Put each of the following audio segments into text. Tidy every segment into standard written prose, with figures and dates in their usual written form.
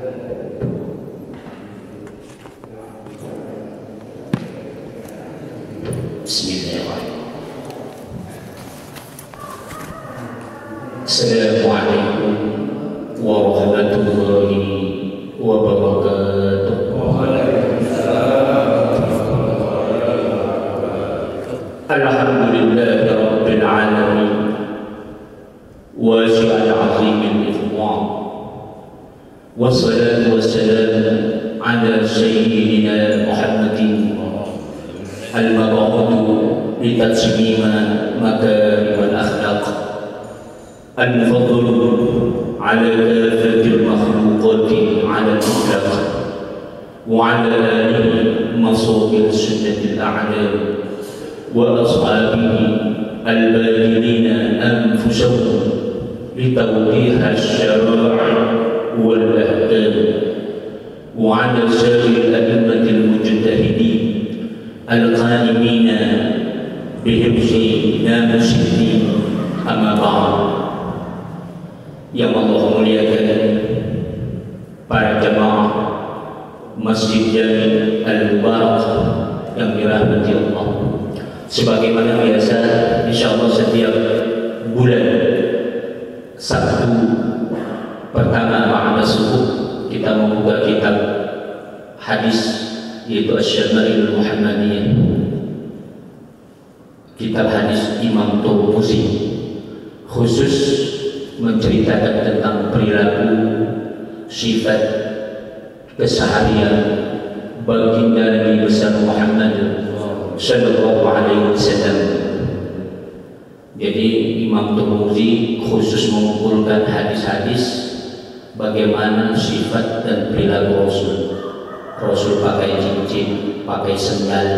Bismillahirrahmanirrahim. Assalamualaikum warahmatullahi wabarakatuh. Alhamdulillahi rabbil alamin. Wasi'al azimil ifwan. Wassalatu wassalamu ala sayyidina Muhammadin al-mab'uth litatmima makarim al-akhlaq. Al-fadl ala kafatil makhluqati ala al-akhlaq wa ala alihi masabil sunnatil a'lam wa ashabihi al-badilina anfusahum litawdiha al-syara' wal-ahkam wa ala sa'il al-a'immatil mujtahidin al-qa'imina bihifzi namusiddin. Amma ba'd. Yang Allah muliakan para jemaah Masjid Jami Al-Mubarak yang dirahmati Allah. Sebagaimana biasa, insyaallah setiap bulan Sabtu pertama ba'da subuh kita membuka kitab hadis, yaitu Asy-Syama'il Muhammadiyah, kitab hadis Imam Tirmidzi, khusus menceritakan tentang perilaku, sifat, keseharian baginda Nabi besar Muhammad sallallahu alaihi wasallam. Jadi Imam Tirmidzi khusus mengumpulkan hadis-hadis bagaimana sifat dan perilaku Rasul. Rasul pakai cincin, pakai sendal,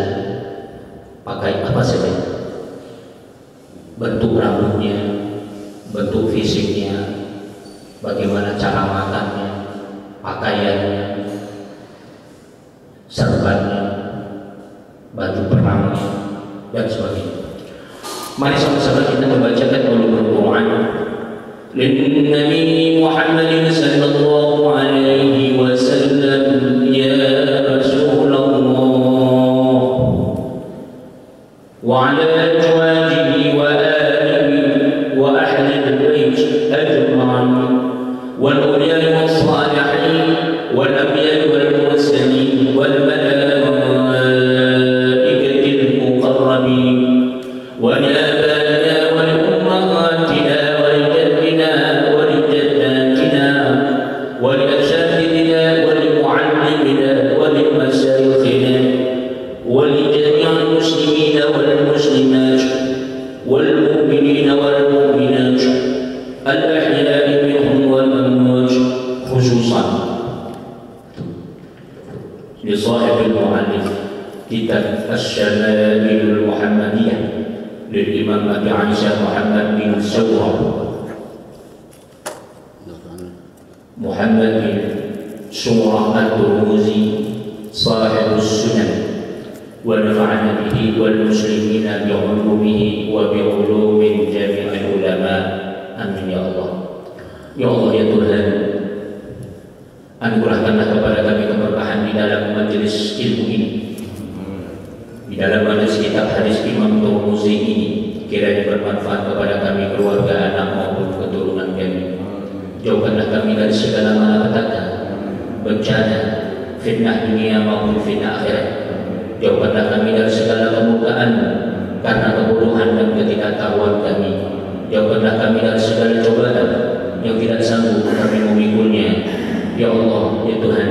pakai apa saja, bentuk rambutnya, bentuk fisiknya, bagaimana cara makannya, pakaiannya, serbannya, baju perangnya, dan sebagainya. Mari sama-sama kita membacakan ulumul Quran. Lin-Nabi Muhammadin sallallahu alaihi wasallam, ya Rasulullah wa ala azwajihi wa alihi wa ahli al-bait ajma'in wal awliya was-salihin wal anbiya wal mursalin wal malaikatil muqarrabin wa abaina wal ummahatina wal jaddina wal jaddatina wal asatidina wal muallimina wal mashayikhina wal jami'il muslimina wal muslimat wal mu'minina wal mu'minat al-ahya'i minhum wal amwat, khususan li sahibil mu'allif kitab Asy-Syama'il Muhammadiyah lil Imam Abi Aisyah Muhammad bin Sawrah Muhammad bin Sawrah At-Tirmidzi sahibus sunan wa nafa'ana bihi wal muslimina bi ulumihi wa bi ulumi jami'il ulama. Amin ya Allah. Ya Allah ya Tuhan, anugerahkanlah kepada kami keberkahan di dalam majelis ilmu ini, di dalam majelis kitab hadis Imam Tirmidzi ini. Kiranya bermanfaat kepada kami, keluarga, anak maupun keturunan kami. Jauhkanlah kami dari segala malapetaka, bencana, fitnah dunia maupun fitnah akhirat. Jauhkanlah kami dari segala kemurkaan karena kebodohan dan ketidaktahuan kami. Jauhkanlah kami dari segala cobaan yang tidak sanggup kami memikulnya. Ya Allah, ya Tuhan,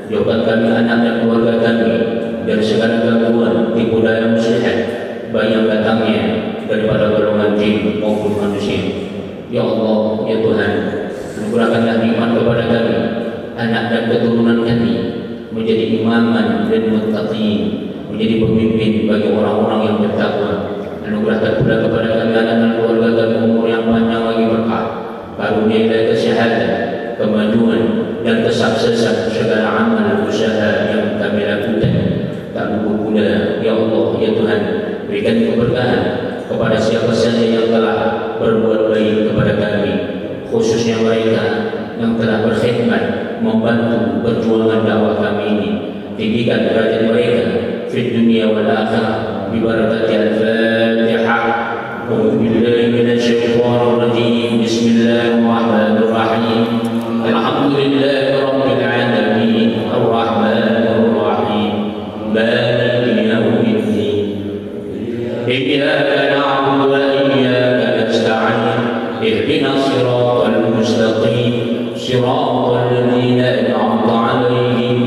jauhkan kami, anak dan keluarga kami dari segala gangguan, tipu daya muslihat, baik yang datangnya daripada golongan jin maupun manusia. Ya Allah, ya Tuhan, anugerahkanlah nikmat kepada kami, anak dan keturunan kami, menjadi imaman dan muttaqin, menjadi pemimpin bagi orang-orang yang bertakwa. Anugerahkan pula kepada kami, anak dan keluarga kami, umur yang panjang lagi berkah, karunia dan kesehatan, kemajuan dan kesuksesan segala amal usaha yang kami lakukan. Tak lupa pula, ya Allah, ya Tuhan, berikan keberkahan kepada siapa saja yang telah berbuat baik kepada kami, khususnya mereka yang telah berkhidmat membantu perjuangan dakwah kami ini. Tinggikan derajat mereka di dunia wal akhirah bi barakati al-Fatihah. A'udzu billahi minasy syaithanir rajim. Bismillahirrahmanirrahim. Alhamdulillahi rabbil alamin. Arrahmanir rahim. Maliki yaumiddin. Iyyaka na'budu wa iyyaka nasta'in. Ihdinas siratal mustaqim. Siratal ladzina an'amta 'alaihim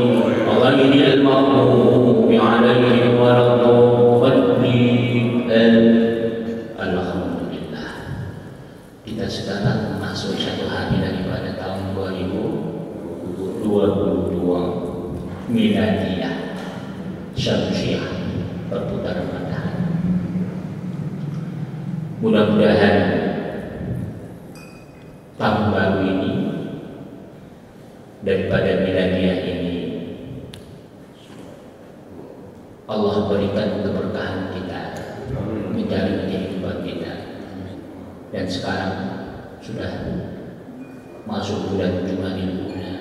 ghairil maghdubi 'alaihim waladdallin. Alhamdulillah. Kita sekarang masuk satu hari daripada tahun 2022 Miladiyah Syamsiah, perputaran matahari. Mudah-mudahan tahun baru ini daripada Miladiyah ini Allah berikan keberkahan kita menjalani kehidupan kita. Dan sekarang sudah masuk bulan Jumadil Ula.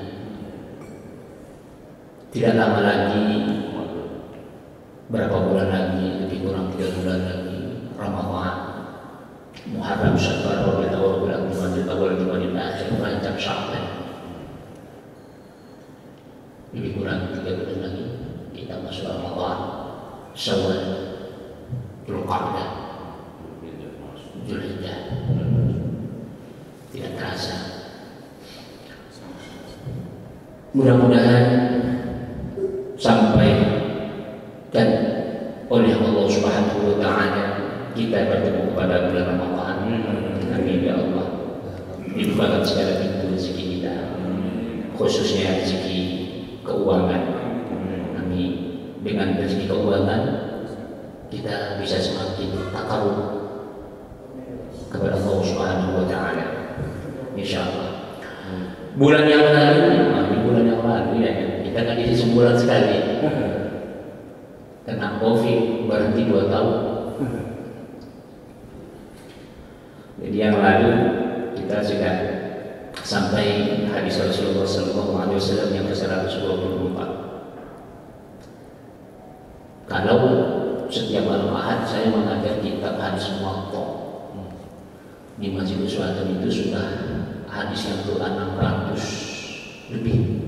Tidak lama lagi, berapa bulan lagi, lebih kurang 3 bulan lagi, Ramadhan, Muharram, Syawal, Rabiul Awwal, Jumadil Awal, Jumadil Akhir, Rajab, Sya'ban. Lebih kurang 3 bulan lagi kita masuk Ramadhan, Syawal, Dzulqa'dah, Dzulhijjah. Tidak terasa. Mudah-mudahan sampai dan oleh Allah Subhanahu wa taala kita bertemu pada bulan Ramadhan. Amin ya Allah. Dibukakan segala pintu rezeki kita, khususnya rezeki keuangan. Amin. Dengan rezeki keuangan kita bisa semakin takarub kepada Allah Subhanahu wa taala. Insyaallah. Bulan yang lalu, bulan yang lalu ya, kita kan isi sebulan sekali. Kena Covid berhenti 2 tahun. Jadi yang lalu kita sudah sampai hadis Rasulullah SAW yang ke-124. Kalau setiap malam Ahad saya mengajar kitab hadis Muwatta di Masjid Uswatun, itu sudah hadis yang ke-600 lebih.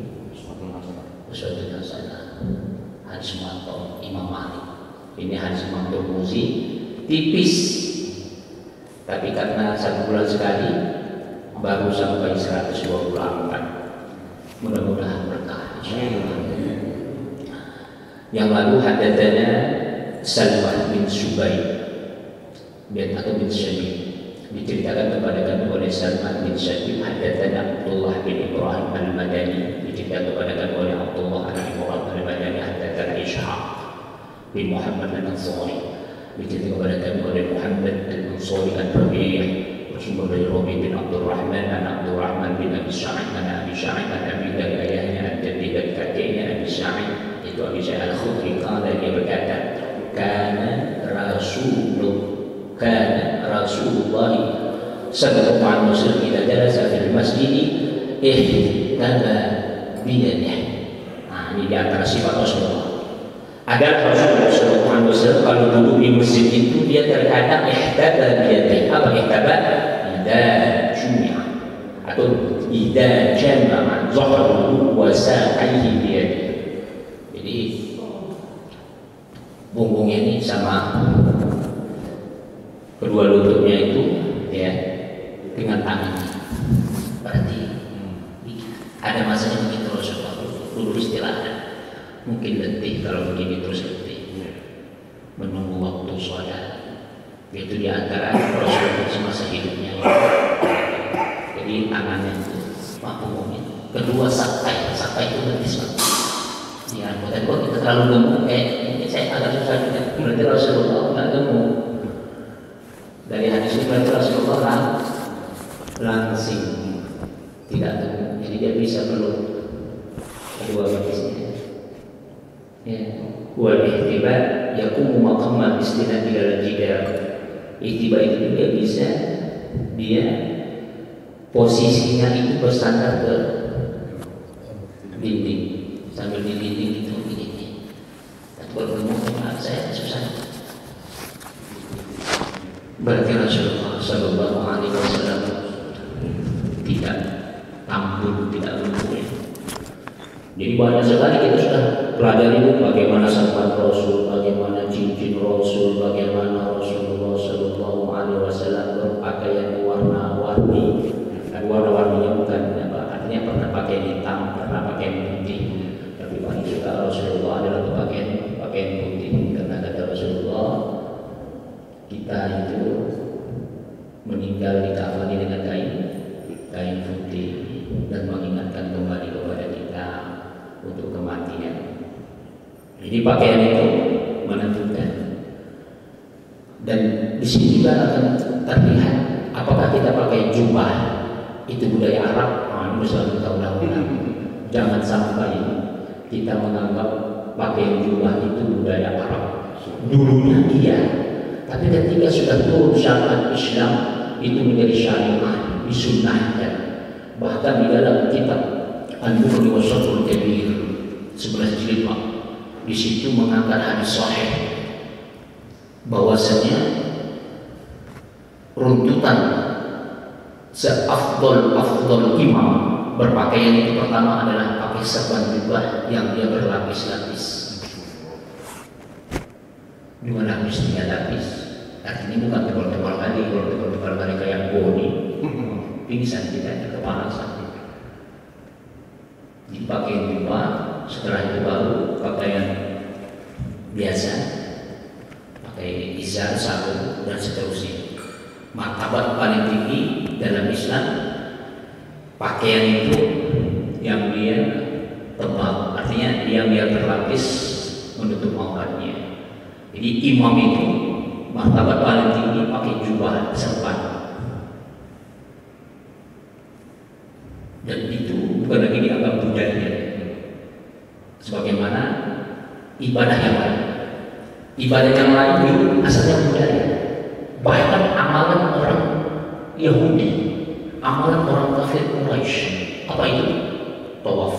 Uswatun Hasanah, hadis Muwatta Imam Malik. Ini hadis Imam Tirmidzi, tipis, tapi karena 1 bulan sekali baru sampai 124. Mudah-mudahan berkah. Yang lalu hadatsana Salmah bin Subair atau bin Syabib, diceritakan kepada kami oleh Salman bin Syabib. Hadatsana Abdullah bin Ibrahim al-Madani, diceritakan kepada kami oleh Abdullah bin Ibrahim al-Madani. Hadatsana Ishaq bin Muhammad al-Ansari, diceritakan kepada kami oleh Muhammad al-Ansari al-Rabi', bersumber dari Rabi' bin Abdurrahman an Abdurrahman bin Abi Sa'id an Abi Sa'id an Abi dari ayahnya an jaddi dari kakeknya Abi Sa'id, itu Abi Sa'id al-Khudri. Qala, dia berkata, kana Rasulullah sallallahu alaihi wasallam idza jalasa fil masjid ihtaba biyadihi. Nah, ini di antara sifat Rasulullah. Adalah Rasulullah sallallahu alaihi wasallam kalau duduk di masjid itu dia terkadang ihtaba biyadihi. Apa ihtaba? Idza jumi'a atau idza jama'a dhahruhu wa sa'aihi biyadihi. Jadi punggungnya ini sama kedua lututnya itu ya dengan tangannya. Berarti ada masanya begitu Rasulullah dulu istilahnya. Mungkin letih kalau begini terus letih. Menunggu waktu sholat. Itu di antara Rasulullah semasa hidupnya. Jadi tangannya itu punggungnya. Kedua sakai itu lebih seperti. Ya, bukan kok kita terlalu gemuk. Ini saya agak susah juga. Berarti Rasulullah nggak gemuk. Dari hadis itu berarti Rasulullah langsing, tidak gemuk. Jadi dia bisa peluk kedua betisnya. Ya, wal ihtiba yakumu maqamman istinad ila al-jidar. Ihtiba itu juga bisa dia posisinya itu bersandar ke dinding, sambil di dinding itu begini. Tapi kalau ngomong maaf saya susah. Berarti Rasulullah Sallallahu Alaihi Wasallam tidak tampil, tidak lumpuh. Jadi banyak sekali kita sudah pelajari bagaimana sambal Rasul, bagaimana cincin Rasul, bagaimana Rasulullah Sallallahu Alaihi Wasallam berpakaian warna-warni. Dan warna-warninya bukan apa, artinya pernah pakai hitam, pernah pakai putih. Tapi paling suka Rasulullah adalah pakaian putih, karena kata Rasulullah kita itu meninggal dikafani dengan kain putih dan mengingatkan kembali kepada kita untuk kematian. Jadi pakaian itu menentukan. Dan di sini juga akan terlihat apakah kita pakai jubah itu budaya Arab. Ini selalu tahu. Jangan sampai kita menganggap pakaian jubah itu budaya Arab. Dulunya iya, tapi ketika sudah turun syariat Islam itu menjadi syariat, disunnahkan. Bahkan di dalam kitab Al-Mughni wa Sharhul Kabir 11 jilid, di situ mengangkat hadis sahih bahwasanya runtutan seafdol imam berpakaian itu pertama adalah pakai serban jubah yang dia berlapis-lapis. Di mana mestinya lapis? Artinya bukan tebal-tebal lagi. Kalau tebal-tebal lagi kayak boni, pingsan kita, kepanasan. Dipakai jubah, setelah itu baru pakaian biasa, pakai izar, sarung dan seterusnya. Martabat paling tinggi dalam Islam pakaian itu yang dia tebal, artinya dia terlapis menutup auratnya. Jadi imam itu martabat paling tinggi pakai jubah serban. Dan itu bukan lagi dianggap budaya, sebagaimana ibadah yang lain. Ibadah yang lain itu asalnya budaya. Bahkan amalan orang Yahudi, amalan orang kafir Quraisy, apa itu? Tawaf.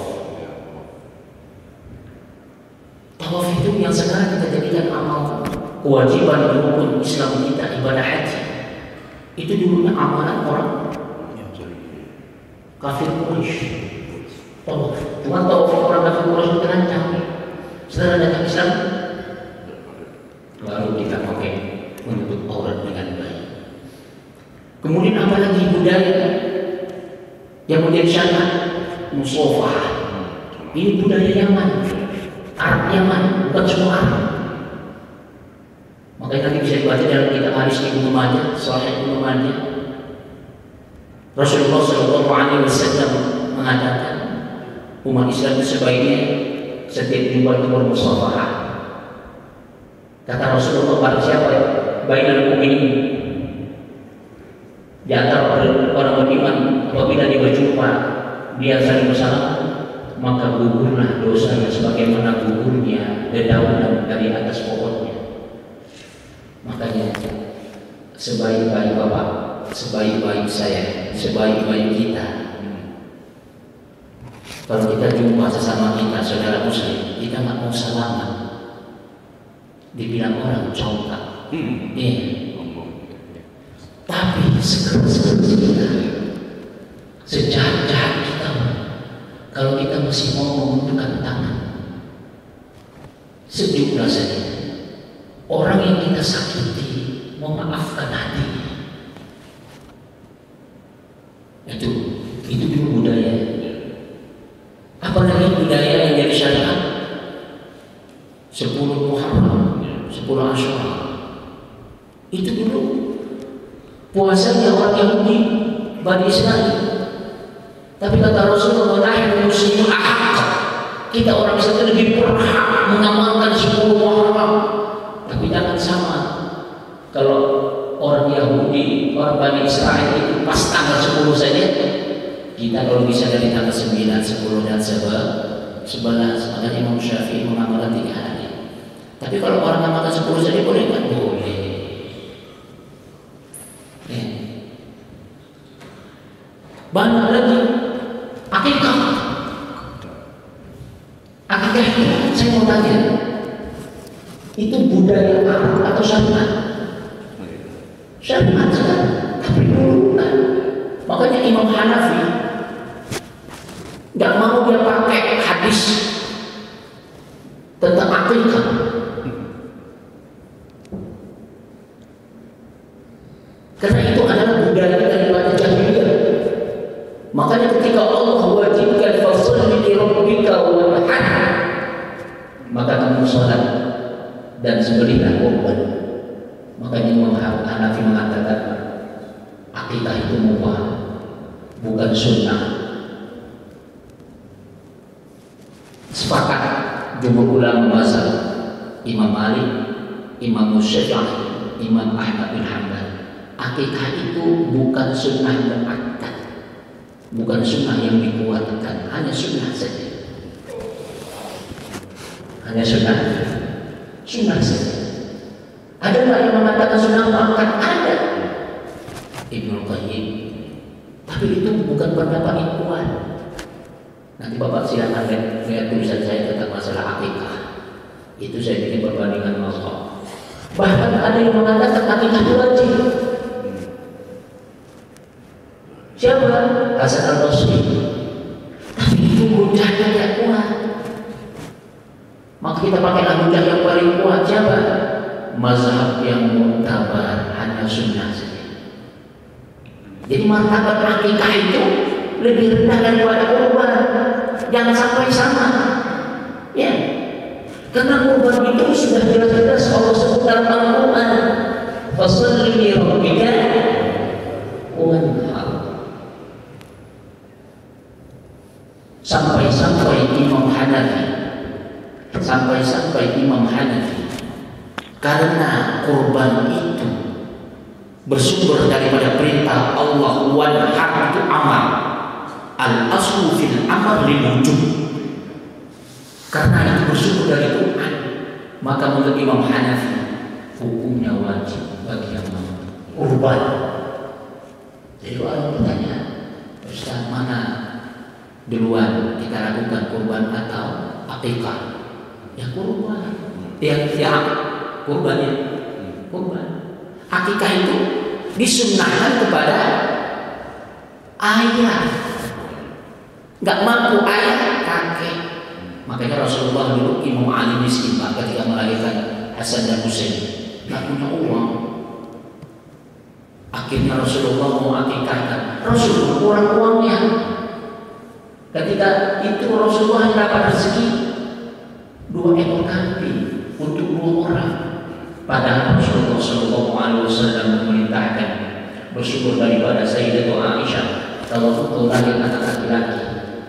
Tawaf itu yang sekarang kita jadikan amal kewajiban rukun Islam kita, ibadah haji. Itu dulunya amalan orang kafir Quraisy. Tawaf. Cuma tawaf orang kafir Quraisy itu terancam. Setelah datang Islam, baru kita pakai menutup aurat dengan baik. Kemudian apa lagi budaya yang menjadi syariat? Musafah. Ini budaya Yaman, Arab Yaman, bukan semua Arab. Makanya nanti bisa dibaca dalam kitab hadis Ibnu Majah, Sahih Ibnu Majah. Rasulullah Shallallahu Alaihi Wasallam mengatakan umat Islam itu sebaiknya setiap jumpa itu bermusafah. Kata Rasulullah, barang siapa ya? Bainal mu'minin, di antara orang beriman apabila dia berjumpa dia saling bersalam, maka gugurlah dosanya sebagaimana gugurnya dedaunan dari atas pohonnya. Makanya sebaik-baik bapak, sebaik-baik saya, sebaik-baik kita, kalau kita jumpa sesama kita, saudara muslim, kita nggak mau salaman, dibilang orang contoh. Tapi sekeras-keras kita, sejahat-jahat kita, kalau kita masih mau menundukkan tangan, sejuk rasanya. Orang yang kita sakiti, memaafkan hati. Itu dulu budaya. Apalagi budaya yang jadi syariat 10 Muharram, 10 Asyura. Itu dulu puasanya orang Yahudi, Bani Israel. Tapi kata Rasulullah, nahnu muslimun ahaq, kita orang Islam lebih berhak mengamalkan 10 Muharram. Tapi jangan sama. Kalau orang Yahudi, orang Bani Israel itu pas tanggal 10 saja, kita kalau bisa dari tanggal 9, 10 dan 11. Makanya Imam Syafi'i mengamalkan 3 hari. Tapi kalau orang amalkan 10 saja boleh kan? Boleh. Banyak lagi akikah. Akikah itu saya mau tanya, itu budaya Arab atau syariat? Syariat kan, tapi dulu kan. Makanya Imam Hanafi nggak mau dia pakai hadis tentang akikah. Karena itu adalah budaya daripada jahiliyah. Makanya ketika Allah wajibkan fasholli li rabbika wanhar, maka kamu sholat dan sembelihlah korban. Makanya Imam Hanafi mengatakan akikah itu mubah, bukan sunnah. Sepakat jumhur ulama mazhab Imam Malik, Imam Syafi'i, Imam Ahmad bin Hanbal, akikah itu bukan sunnah yang muakkad, bukan sunnah yang dikuatkan, hanya sunnah saja. Hanya sunnah saja. Ada nggak yang mengatakan sunnah muakkad? Ada. Ibnu Qayyim. Tapi itu bukan pendapat yang kuat. Nanti Bapak silakan lihat tulisan saya tentang masalah akikah. Itu saya bikin perbandingan mazhab. Bahkan ada yang mengatakan akikah itu wajib. Siapa? Hasan al-Basri. Tapi itu hujahnya tidak kuat. Maka kita pakai hujah yang paling kuat. Siapa? Mazhab yang mu'tabar, hanya sunnah saja. Jadi martabat akikah itu lebih rendah daripada kurban. Jangan sampai sama. Ya. Karena kurban itu sudah jelas-jelas Allah sebut dalam Al-Quran. Fasholli li rabbika wanhar. Sampai-sampai Imam Hanafi, karena kurban itu bersumber daripada perintah Allah, wanhar itu amal, al aslu fil amal lil wujub. Karena itu bersumber dari Quran, maka menurut Imam Hanafi hukumnya wajib bagi yang mau kurban. Jadi orang bertanya, Ustaz, mana duluan kita lakukan kurban atau akikah? Ya kurban. Kurban ya. Kurban. Akikah itu disunnahkan kepada ayah. Nggak mampu ayah, kakek. Makanya Rasulullah dulu Imam Ali miskin ketika melahirkan Hasan dan Husain, nggak punya uang. Akhirnya Rasulullah mau akikahkan. Rasulullah kurang uangnya. Ketika itu Rasulullah dapat rezeki 2 ekor kambing untuk 2 orang. Padahal Rasulullah SAW memerintahkan bersumber daripada Sayyidatul Aisyah, kalau untuk lahir anak laki-laki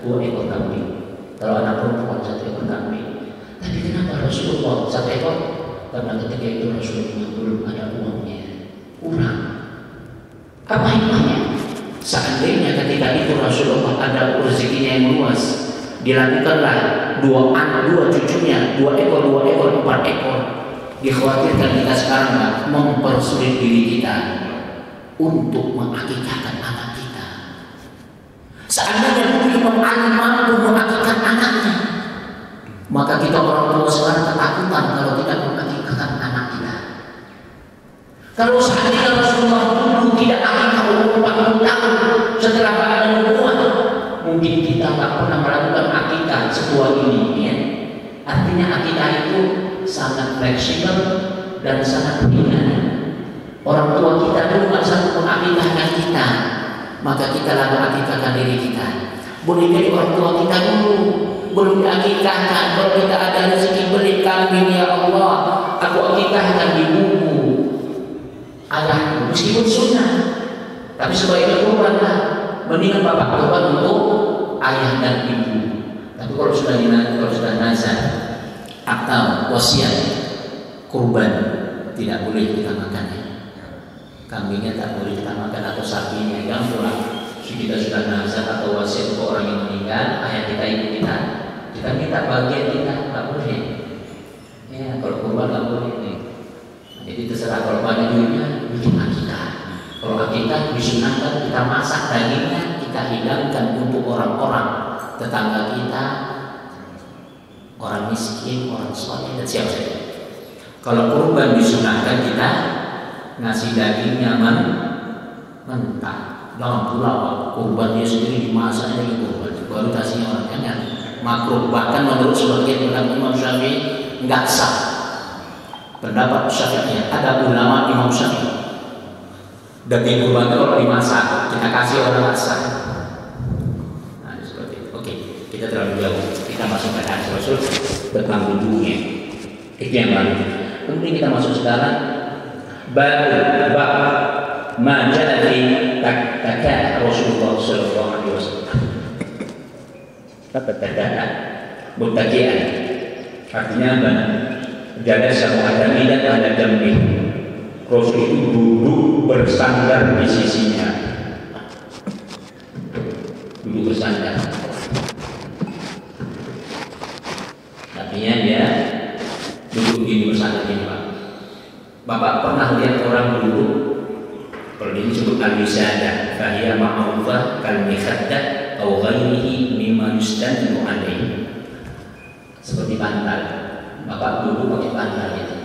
2 ekor kambing, kalau anak perempuan 1 ekor kambing. Tapi kenapa Rasulullah 1 ekor? Karena ketika itu Rasulullah belum ada uangnya, kurang. Apa hikmahnya? Seandainya ketika itu Rasulullah ada rezekinya yang luas, dilakukanlah 2 cucunya, 2 ekor, 4 ekor. Dikhawatirkan kita sekarang mempersulit diri kita untuk mengakikahkan anak kita. Seandainya dulu Imam Ali mampu mengakikahkan anaknya, maka kita orang tua sekarang ketakutan kalau tidak mengakikahkan anak kita. Kalau seandainya Rasulullah dulu tidak akikah umur 40 tahun setelah ada nubuat, mungkin kita tak pernah melakukan akikah setua ini, ya. Artinya akikah itu sangat fleksibel dan sangat ringan. Orang tua kita dulu nggak sanggup mengakikahkan kita, maka kita lalu akikahkan diri kita. Boleh jadi orang tua kita dulu belum diakikahkan, kalau kita ada rezeki beli kambing, ya Allah, aku akikahkan ibuku, ayahku, meskipun sunnah, tapi sebaiknya kurban lah. Mendingan bapak kurban untuk ayah dan ibu. Tapi kalau sudah nazar atau wasiat, kurban tidak boleh kita makan, ya. Kambingnya tak boleh kita makan atau sapinya, yang pulang. Kita sudah nazar atau wasiat untuk orang yang meninggal, ayah kita, ibu kita minta bagian kita, tak boleh. Ya, kalau kurban tak boleh nih. Jadi terserah, kalau banyak duitnya bikin akikah. Kalau akikah disunahkan kita masak dagingnya, kita hidangkan untuk orang-orang tetangga kita, orang miskin, orang soleh, dan siapa saja. Kalau kurban disunahkan kita ngasih dagingnya mentah. Jangan pula kurbannya sendiri dimasak lagi kurban, baru kasihnya orang, jangan. Makruh, bahkan menurut sebagian ulama Imam Syafi'i nggak sah. Pendapat Syafi'i, ada ulama Imam Syafi'i daging kurban itu kalau dimasak kita kasih orang nggak sah. Nah, seperti itu. Oke, kita terlalu jauh. Kita masuk ke hadis Rasul tentang wudhunya. Itu yang lalu. Kemudian kita masuk sekarang bab ma ja'a fi takah Rasulullah sallallahu alaihi wasallam. Apa takah? Muttaqian. Artinya apa? Jalasa mu'tamidan ala jambi. Rasul itu duduk bersandar di sisinya. Duduk bersandar. Artinya dia duduk gini bersandar gini, Pak. Bapak pernah lihat orang duduk? Kalau ini disebut al-wisadah, fahiya ma'rufah kal-mikhaddah aw ghairihi mimma yustadlu alaihi. Seperti bantal. Bapak duduk pakai bantal gitu.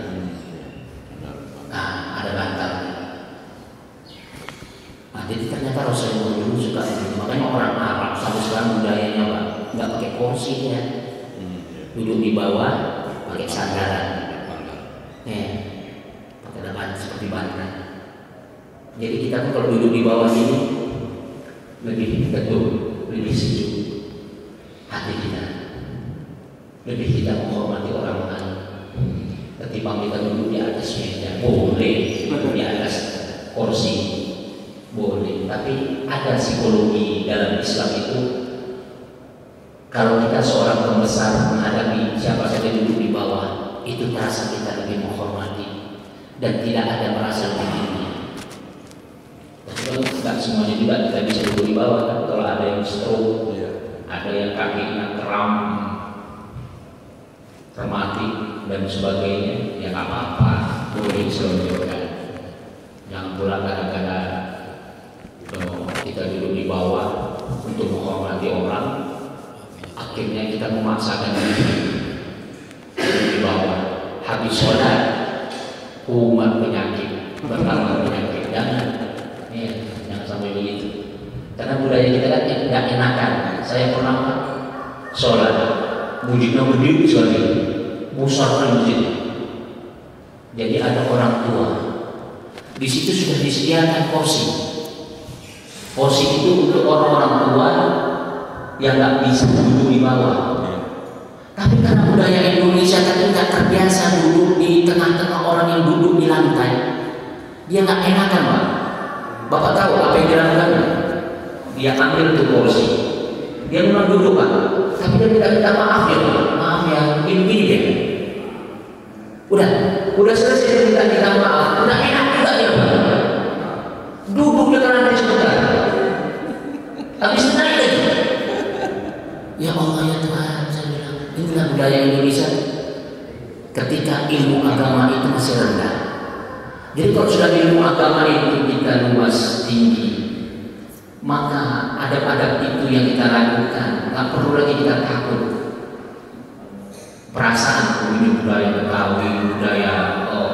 Nah, ada bantal. Nah, jadi ternyata Rasulullah dulu suka itu. Makanya orang Arab sampai sekarang budayanya Pak, nggak pakai kursi ya. Duduk di bawah pakai sandaran. Pakai depan seperti bantal. Jadi kita pun kalau duduk di bawah ini lebih teduh, lebih sejuk hati kita, lebih kita menghormati orang lain. Ketimbang kita duduk di atas meja, boleh di atas kursi, boleh. Tapi ada psikologi dalam Islam itu. Kalau kita seorang pembesar menghadapi siapa saja duduk di bawah, itu merasa kita lebih menghormati dan tidak ada merasa lebih tinggi. Tapi tidak semuanya juga kita bisa duduk di bawah kan? Kalau ada yang stroke, ada yang kakinya kram, termati dan sebagainya, ya nggak apa-apa, boleh diselonjorkan. Jangan pula kadang-kadang kita duduk di bawah untuk menghormati orang, akhirnya kita memaksakan diri di bawah. Habis sholat, kumat penyakit, bertambah penyakit. Jangan sampai begitu. Karena budaya kita kan tidak enakan. Saya pernah sholat, masjidnya berdiri sekali, besar kan masjid. Jadi ada orang tua. Di situ sudah disediakan porsi. Porsi itu untuk orang-orang tua yang nggak bisa duduk di bawah. Tapi karena budaya Indonesia tadi nggak terbiasa duduk di tengah-tengah orang yang duduk di lantai, dia nggak enakan, Pak. Bapak tahu apa yang dilakukan? Dia ambil tuh porsi, dia memang duduk, Pak. Tapi dia tidak minta maaf ya, Pak. Maaf ya, gini deh. Udah selesai minta maaf, udah enak juga dia, Pak. Duduk di lantai sebentar. Habis naik lagi. Ya Allah ya Tuhan, saya bilang, inilah budaya Indonesia ketika ilmu agama itu masih rendah. Jadi kalau sudah ilmu agama itu kita luas tinggi, maka adab-adab itu yang kita lakukan, tak perlu lagi kita takut. Perasaan ini budaya Betawi, budaya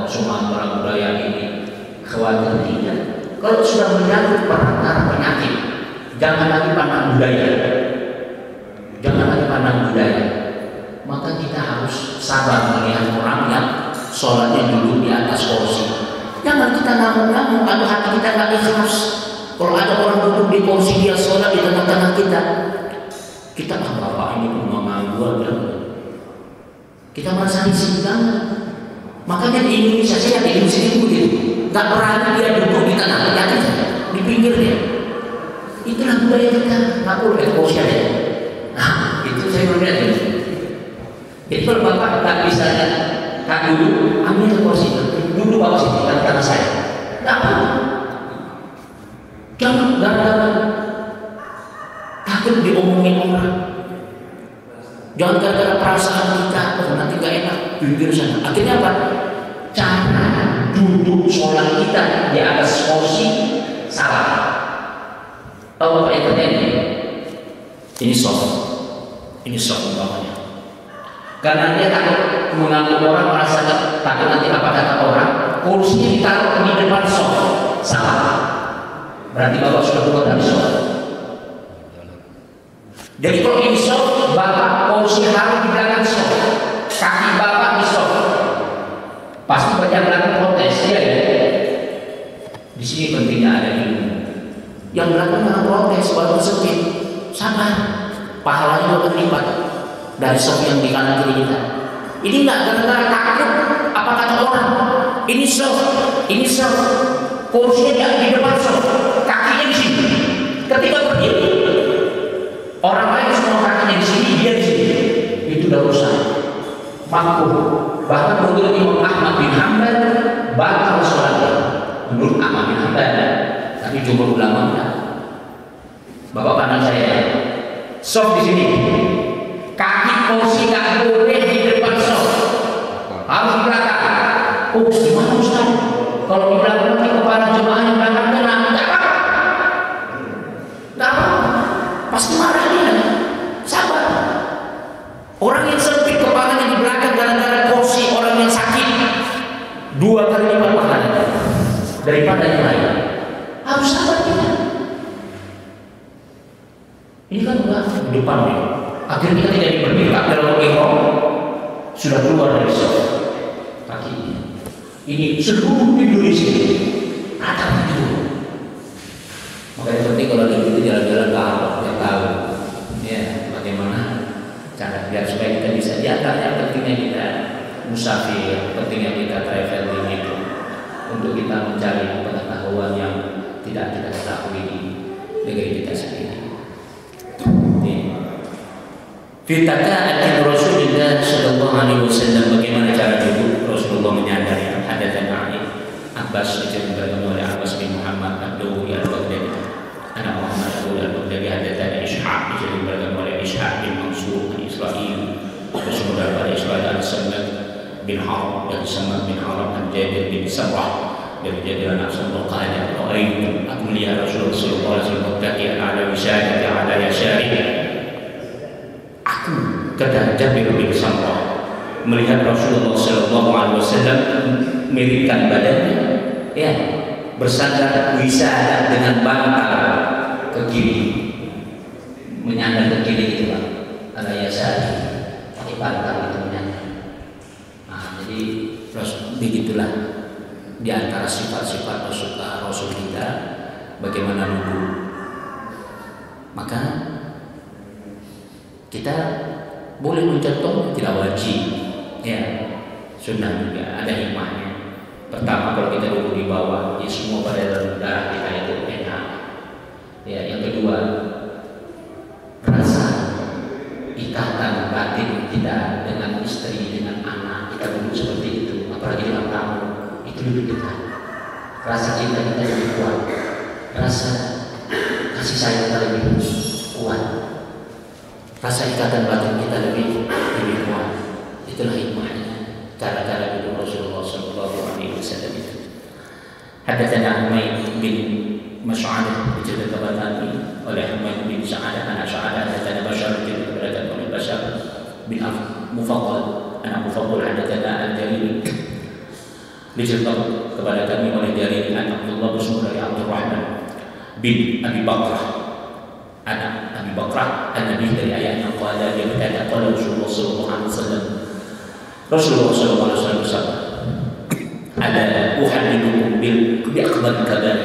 Sumatera, budaya ini khawatir tidak. Kalau sudah menyangkut perkara penyakit, jangan lagi pandang budaya. Jangan lagi pandang budaya. Maka kita harus sabar melihat orang yang sholatnya duduk di atas kursi. Jangan kita ngamuk-ngamuk atau hati kita nggak ikhlas. Kalau ada orang duduk di kursi dia sholat di tengah-tengah kita bapak ini mengganggu aja. Kita merasa risih banget. Makanya di Indonesia saya di Indonesia itu begitu. Nggak berani dia duduk di tengah, yakin saja di pinggir dia. Itulah budaya kita. Nggak boleh kursi aja. Nah, itu saya melihat itu. Jadi kalau bapak nggak bisa tak duduk, ambil ke kursi duduk bawah sini karena saya. Nggak apa. Jangan gara-gara takut diomongin orang. Jangan gara-gara perasaan kita, nanti nggak enak pinggir sana. Akhirnya apa? Cara duduk sholat kita di atas kursi salah. Tahu apa yang terjadi? Ini soft umpamanya. Karena dia takut mengganggu orang, merasa takut nanti apa kata orang. Kursinya ditaruh di depan soft, salah. Berarti bapak sudah keluar dari soft. Jadi kalau ini soft, bapak kursi harus di belakang soft, kaki bapak di soft. Pasti banyak belakang protes ya. Di sini pentingnya ada ilmu. Yang belakang malah protes, walaupun sempit, sabar. Pahalanya 2 kali lipat dari soft yang di kanan kiri kita. Ini enggak gara-gara takut apa kata orang. Ini soft, ini soft. Kursinya di depan soft, kakinya di sini. Ketika berdiri, orang lain semua kakinya di sini, dia di sini. Itu udah urusan. Mampu. Bahkan menurut Imam Ahmad bin Hanbal, batal sholatnya. Menurut Ahmad bin Hanbal, tapi jumhur ulama enggak. Bapak pandang saya, soft di sini. Kaki kursi nggak boleh di depan soft, harus di belakang. Oh, gimana Ustaz? Kalau di belakang nanti kepala jemaah yang belakang kena, nggak apa? Nggak apa? Pasti marah dia. Sabar. Orang yang sempit kepalanya di belakang gara-gara kursi orang yang sakit 2 kali lipat pahalanya daripada yang lain. Harus sabar kita. Ini kan enggak di depan nih. Akhirnya kita tidak diperminta dalam ihram, sudah keluar dari sholat kaki. Ini seluruh Indonesia rata itu. Makanya penting kalau ada itu jalan-jalan ke Arab yang tahu ya bagaimana cara biar supaya kita bisa diantaranya. Pentingnya kita musafir, pentingnya kita traveling itu untuk kita mencari pengetahuan yang tidak kita ketahui di negeri kita sendiri. Fitaka'at Rasulullah sallallahu alaihi wasallam, bagaimana cara duduk Rasulullah menyadari. Hadatsana Abbas diceritakan oleh Abbas bin Muhammad Ad-Dawri Al-Baghdadi, anak Muhammad Al-Baghdadi. Hadatsana Ishaq diceritakan oleh Ishaq bin Mansur Al-Israil, bersaudara pada Israil Al-Samad bin Harb dan Samad bin Harb dan Jabir bin Samrah dari Jabir anak Samrah qala ra'aitu, aku melihat Rasulullah sallallahu alaihi wasallam muttaqi'an ala wisadati ala yasarihi. Kata Jabir bin Samrah melihat Rasulullah sallallahu alaihi wasallam miringkan badannya, ya, bersandar wisada dengan bantal ke kiri, menyandar ke kiri gitu Pak. Ala yasari, pakai bantal itu menyandar. Nah, jadi begitulah di antara sifat-sifat Rasul kita bagaimana duduk. Maka kita boleh mencontoh, tidak wajib, ya, sunnah juga, ada hikmahnya. Pertama, kalau kita duduk di bawah, ya semua pada darah kita itu enak. Ya, yang kedua, rasa ikatan batin kita dengan istri, dengan anak, kita duduk seperti itu, apalagi dengan tamu, itu lebih dekat. Rasa cinta kita lebih kuat, rasa kasih sayang kita lebih kuat. Rasa ikatan batin kita lebih kuat. Itulah hikmahnya cara-cara hidup Rasulullah sallallahu alaihi wasallam itu. Hadatsana Humayd bin Mas'ud diceritakan oleh Humayd bin Sa'ad anak Sa'ad, hadatsana Bashar diceritakan oleh Bashar bin Mufaddal anak Mufaddal, hadatsana Al-Jalil diceritakan kepada kami oleh Jalil anak Abdullah bin Sa'ad Abdurrahman bin Abi Bakrah anak Abi Bakrah an-Nabi dari ayatnya qala dia berkata qala Rasulullah sallallahu alaihi wasallam, Rasulullah sallallahu alaihi wasallam bersabda, ada uhadidukum bil bi'aqbal kabar,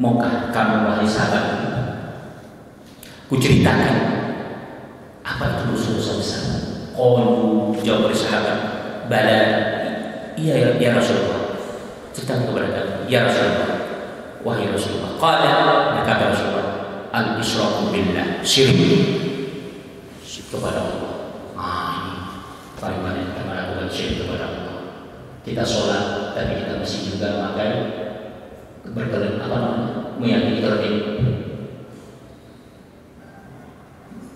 maukah kamu wahai sahabat ku ceritakan apa itu dosa besar? Qalu, jawab oleh sahabat, bala, iya ya Rasulullah, ceritakan kepada kami ya Rasulullah, wahai Rasulullah. Qala, berkata Rasulullah, al-isyraku billah, syirik kepada Allah. Ini paling banyak kita melakukan syirik kepada Allah. Kita sholat, tapi kita masih juga makan meyakini terhadap.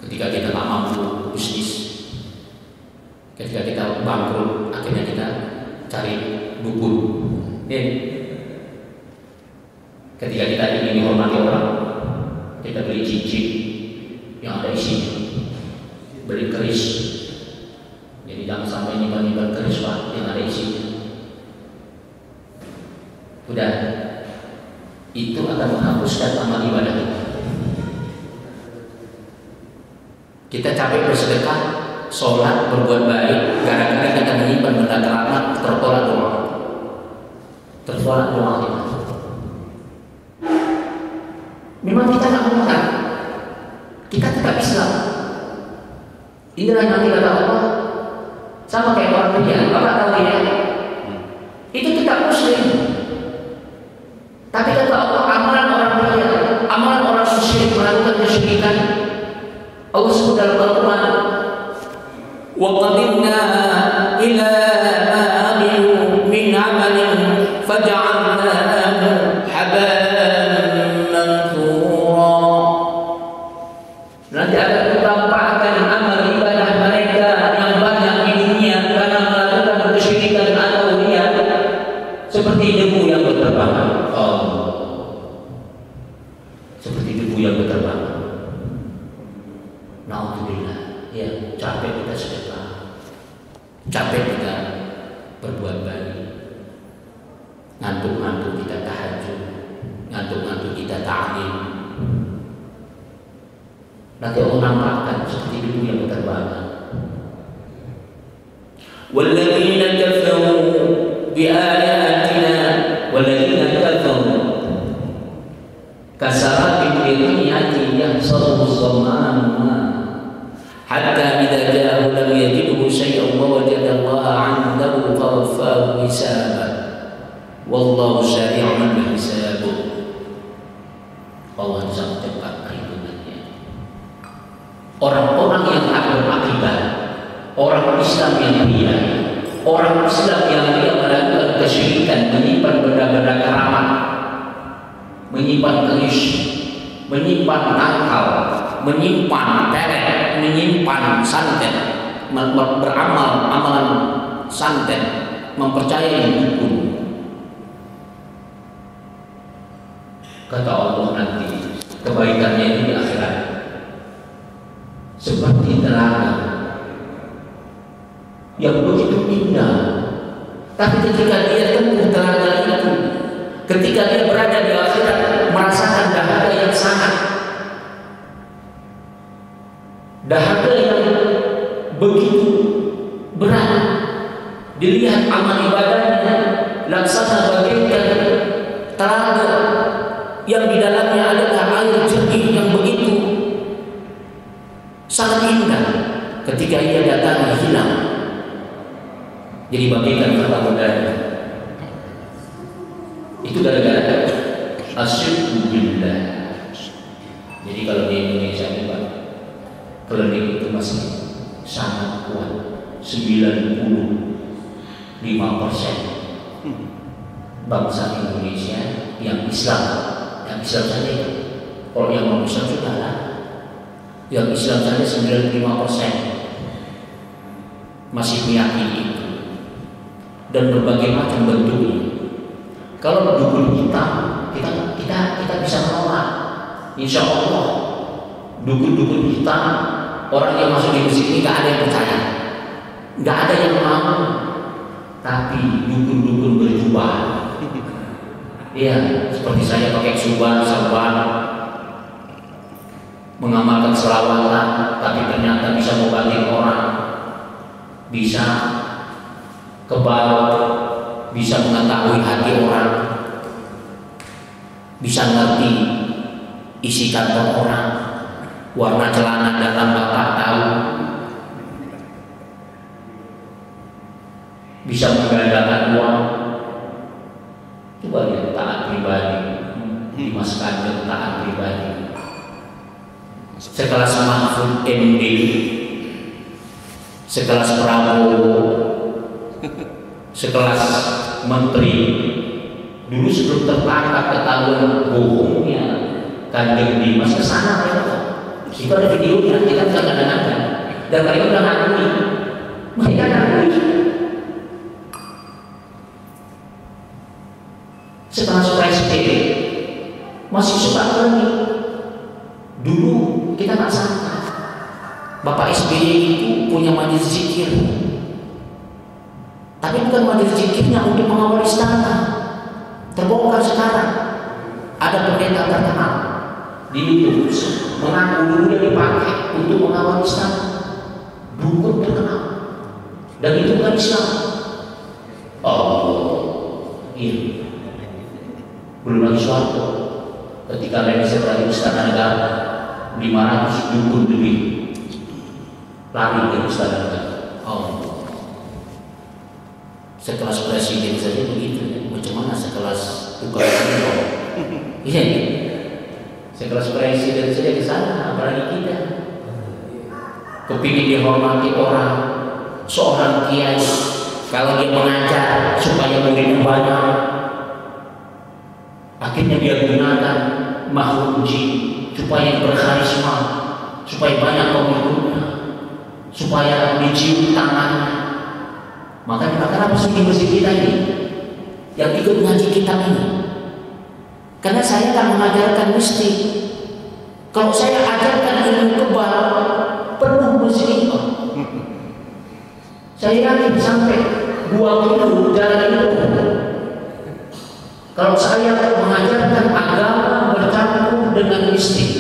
Ketika kita tak mampu bisnis, ketika kita bangkrut, akhirnya kita cari dukun. Ketika kita ingin dihormati orang, kita beli cincin yang ada isinya, beli keris, Jadi jangan sampai nyimpan keris Pak yang ada isinya. Udah, itu akan menghapuskan amal ibadah kita. Kita capek bersedekah, sholat, berbuat baik, gara-gara kita menyimpan benda keramat, tertolak doa. Tertolak doa kita. Memang kita nggak mungkin, kita tetap Islam. Inilah yang nanti kata Allah, sama kayak orang dunia. Bapak tahu ya, itu tetap Muslim. Tapi kata Allah, amalan orang dunia, amalan orang musyrik melakukan kesyirikan, Allah sebut dalam Al-Quran, wa qadimna ila ma amilu min amalin faja'alnahu haba'an manthura. Nanti akan ditampakkan amal ibadah mereka yang banyak di dunia karena melakukan kesyirikan atau dunia seperti debu yang berterbangan. Seperti debu yang berterbangan. Alhamdulillah, ya capek kita sedekah, capek kita berbuat baik, ngantuk-ngantuk kita tahajud, ngantuk-ngantuk kita ta'lim. Nanti Allah nampakkan seperti debu yang berterbangan. Walladzina kafaru biayatina walladzina kafaru kasaratin bi'aniyatin yahsabuhu as-sama'u hatta idza ja'ahu lam yajidhu syai'an wa wajada Allah 'indahu fawaffaahu hisabah wallahu sari'ul hisab. Allah sangat cepat perhitungannya. Orang-orang yang tak berakibat, orang Islam yang ria, orang Islam yang ria melakukan kesyirikan, menyimpan benda-benda keramat, menyimpan keris, menyimpan tangkal, menyimpan peret, menyimpan santet, beramal amalan santet, mempercayai dukun. Kata Allah nanti kebaikannya itu di akhirat seperti telaga yang begitu indah, tapi ketika dia tempuh telaga itu, ketika dia berada di akhirat, merasakan dahaga yang sangat, dahaga yang begitu berat. Dilihat amal ibadahnya laksana bagaikan telaga yang di dalamnya adalah air jernih yang begitu sangat indah. Ketika ia datang hilang, jadi bagaikan kata udara. Itu gara-gara asyirku billah. Jadi kalau di Indonesia ini Pak, klinik itu masih sangat kuat, 95% bangsa Indonesia yang Islam saja itu. Kalau yang non Islam sudah lah, yang Islam saja 95% masih meyakini itu, dan berbagai macam bentuknya. Kalau dukun hitam, kita bisa menolak. Insya Allah dukun-dukun hitam, orang yang masuk di masjid ini nggak ada yang percaya, nggak ada yang mau. Tapi dukun-dukun berjubah, iya, seperti saya pakai serban, mengamalkan selawatan, tapi ternyata bisa mengobati orang, bisa kebal, bisa mengetahui hati orang, bisa ngerti isi kantong orang, warna celana dalam bapak tahu, bisa menggandakan uang. Coba lihat taat pribadi, Dimas Kanjeng taat pribadi, sekelas Mahfud MD, sekelas Prabowo, sekelas menteri. Dulu sebelum tertangkap ketahuan bohongnya Kanjeng Dimas kesana mereka. Itu ada videonya, kita bisa kadang-kadang, dan mereka udah ngakui, mereka ngakui. Setelah presiden masih suka lagi. Dulu kita nggak sangka Bapak SBY itu punya majelis zikir Tapi bukan majelis zikirnya untuk mengawal istana. Terbongkar sekarang. Ada pendeta terkenal di YouTube mengaku dulunya dipakai untuk mengawal istana. Dukun terkenal. Dan itu bukan Islam. Oh, iya. Belum lagi suatu ketika lengser dari istana negara 500 dukun lebih lari dari istana negara. Oh, sekelas presiden saja begitu. Macam mana sekelas tukang impor? Iya, sekelas presiden saja ke sana, apalagi kita. Kepingin dihormati orang, seorang kiai kalau dia mengajar supaya muridnya banyak, akhirnya dia gunakan makhluk jin supaya berkarisma, supaya banyak pengikutnya, supaya dicium tangannya. Makanya kenapa sih di masjid kita ini yang ikut ngaji kitab ini? Karena saya akan mengajarkan mistik. Kalau saya ajarkan ilmu kebal, penuh masjid itu. Saya yakin sampai 20 jalan itu. Kalau saya mengajarkan agama bercampur dengan mistik,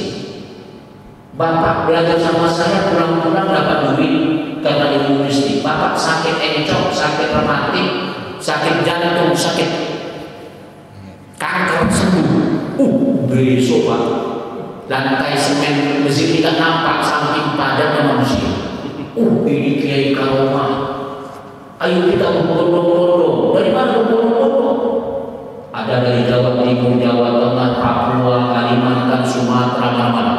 Bapak belajar sama saya pulang-pulang dapat duit karena ilmu mistik. Bapak sakit encok, sakit rematik, sakit jantung, sakit kanker sembuh. Besok Pak, lantai semen masjid kita nampak samping padatnya manusia. Ini kiai karomah. Ayo kita berbondong-bondong. Dari mana berbondong-bondong? Ada dari Jawa Timur, Jawa Tengah, Papua, Kalimantan, Sumatera, mana-mana.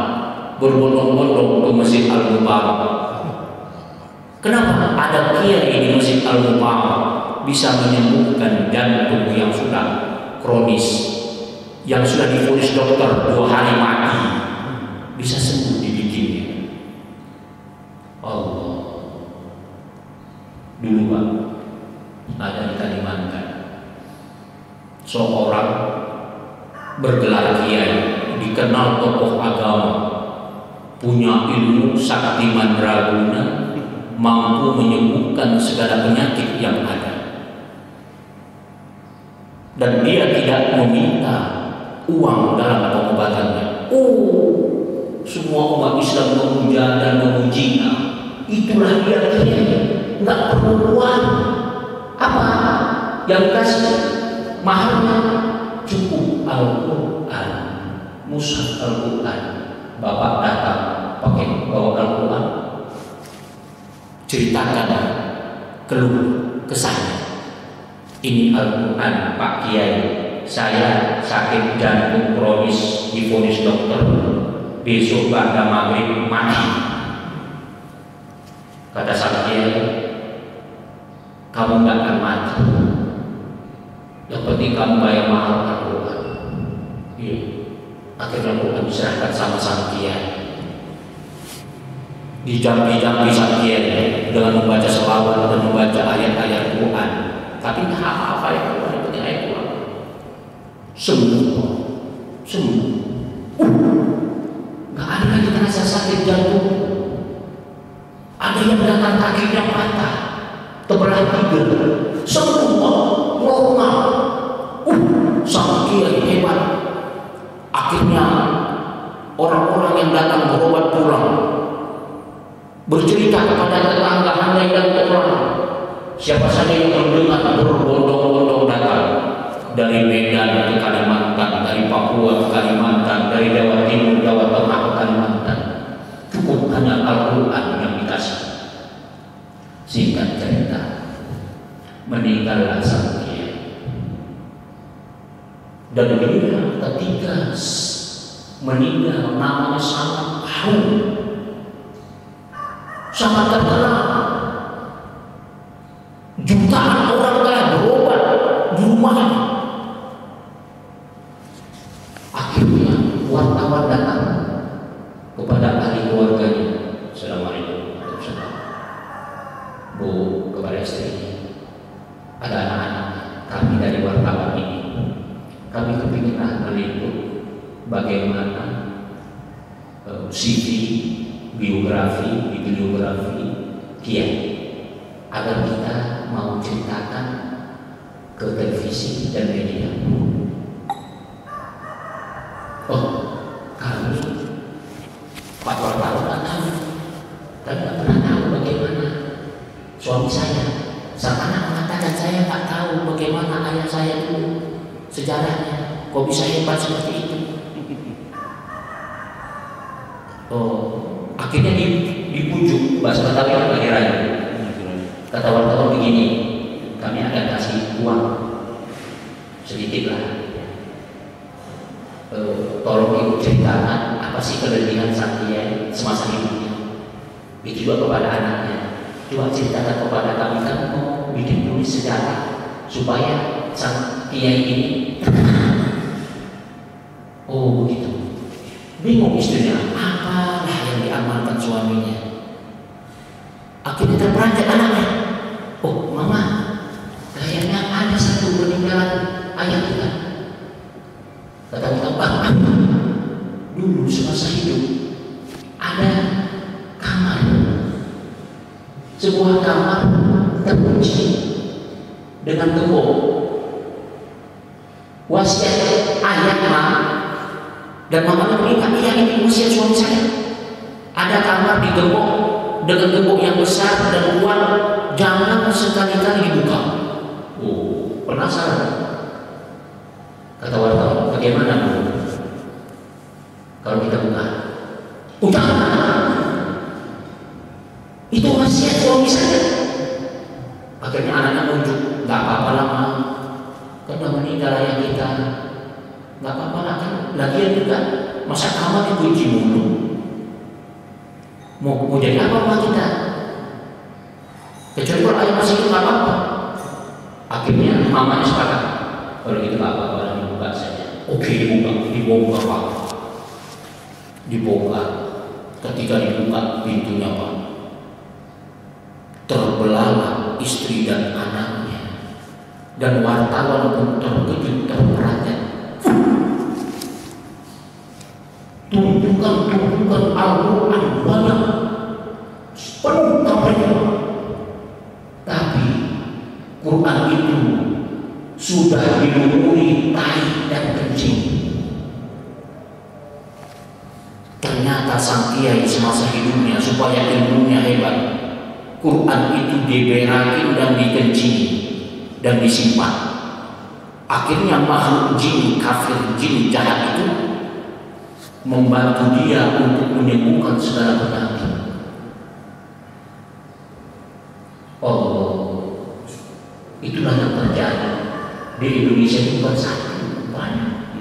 Berbondong-bondong ke Masjid Al-Mubarak. Kenapa? Ada kiai di Masjid Al-Mubarak bisa menyembuhkan jantung yang sudah kronis, yang sudah divonis dokter 2 hari mati, bisa sembuh dibikinnya. Allah. Dulu Pak, ada di Kalimantan seorang bergelar kiai, dikenal tokoh agama, punya ilmu sakti mandraguna, mampu menyembuhkan segala penyakit yang ada. Dan dia tidak meminta uang dalam pengobatannya. Semua umat Islam memuja dan memujinya. Itulah dia kiai, nggak perlu uang. Apa yang kasih mahalnya? Cukup Al-Quran, mushaf Al-Quran. Bapak datang pakai bawa Al-Quran, ceritakan keluh kesahnya. Ini Al-Quran Pak Kiai, saya sakit jantung kronis, divonis dokter, besok pada maghrib mati. Kata sang Kiai, kamu nggak akan mati, yang penting kamu bayar mahal Al-Quran. Iya. Akhirnya Al-Quran diserahkan sama sang Kiai. Dijampi-jampi sang Kiai dengan membaca selawat dan membaca ayat-ayat Quran. Tapi nggak apa-apa ya Quran, yang penting ayat Quran. Sembuh. Nggak ada lagi terasa sakit jantung. Ada yang datang kakinya patah, terbelah 3, semua normal. Sang Kiai hebat. Akhirnya orang-orang yang datang berobat pulang, bercerita kepada tetangga, handai dan orang. Siapa saja yang mendengar berbondong-bondong datang dari Medan ke Kalimantan, dari Papua ke Kalimantan, dari Jawa Timur, Jawa Tengah ke Kalimantan. Cukup hanya Al-Quran yang dikasih. Singkat cerita, meninggallah sang Kiai. Dan dia ketika meninggal namanya sangat harum, sangat terkenal. Jutaan orang telah berobat di rumahnya. Akhirnya wartawan datang kepada ahli keluarganya. Assalamualaikum warahmatullahi wabarakatuh. Bu, kepada istrinya, ada anak-anak kami dari wartawan ini. Kami kepinginlah meliput bagaimana CV, bibliografi Kiai, agar kita mau ceritakan diarahkan ke televisi dan media. Oh, kami Pak wartawan nggak tahu, tapi nggak pernah tahu bagaimana suami saya. Sang anak mengatakan, saya nggak tahu bagaimana ayah saya dulu sejarahnya, kok bisa hebat seperti itu. Oh, akhirnya dipujuk bahasa Betawi akhirnya. Kata wartawan begini, kami akan kasih uang sedikit lah. Tolong ibu ceritakan apa sih kelebihan sang kiai semasa hidupnya. Itu juga kepada anaknya. Coba ceritakan kepada kami, kan mau bikin tulis sejarah supaya sang kiai ini. Oh begitu. Bingung istrinya, apalah yang diamalkan suaminya. Akhirnya terperanjat anaknya. Oh mama, kayaknya ada satu peninggalan ayah kita. Kata bang, dulu semasa hidup ada kamar, sebuah kamar terkunci dengan gembok. Wasiat ayah mah dan mama mengingat, iya ini wasiat suami saya. Ada kamar digembok dengan gembok yang besar dan kuat, jangan sekali-kali dibuka. Oh, penasaran? Kata wartawan, bagaimana bu? Kalau kita buka? Jangan. Itu wasiat suami saya. Akhirnya anaknya muncul, nggak apa-apa lah ma, kan udah meninggal ayah kita, nggak apa-apa lah kan. Lagian juga masa kamar dikunci mulu. Mau jadi apa ma kita? Kecuali kalau ayah masih hidup nggak apa-apa. Akhirnya mamanya sepakat, kalau gitu nggak apa-apa lah dibuka saja. Oke, dibongkar pak. Dibongkar. Ketika dibuka pintunya pak, terbelalak istri dan anaknya, dan wartawan pun terkejut terperanjat. Tumpukan Al-Quran banyak, penuh kamarnya. Tapi Quran itu sudah dilumuri tai dan kencing. Ternyata sang kiai semasa hidupnya supaya ilmunya hebat, Quran itu diberakin dan dikencingi dan disimpan. Akhirnya makhluk jin kafir, jin jahat itu membantu dia untuk menyembuhkan segala penyakit. Oh, itulah yang terjadi di Indonesia itu bukan satu, banyak.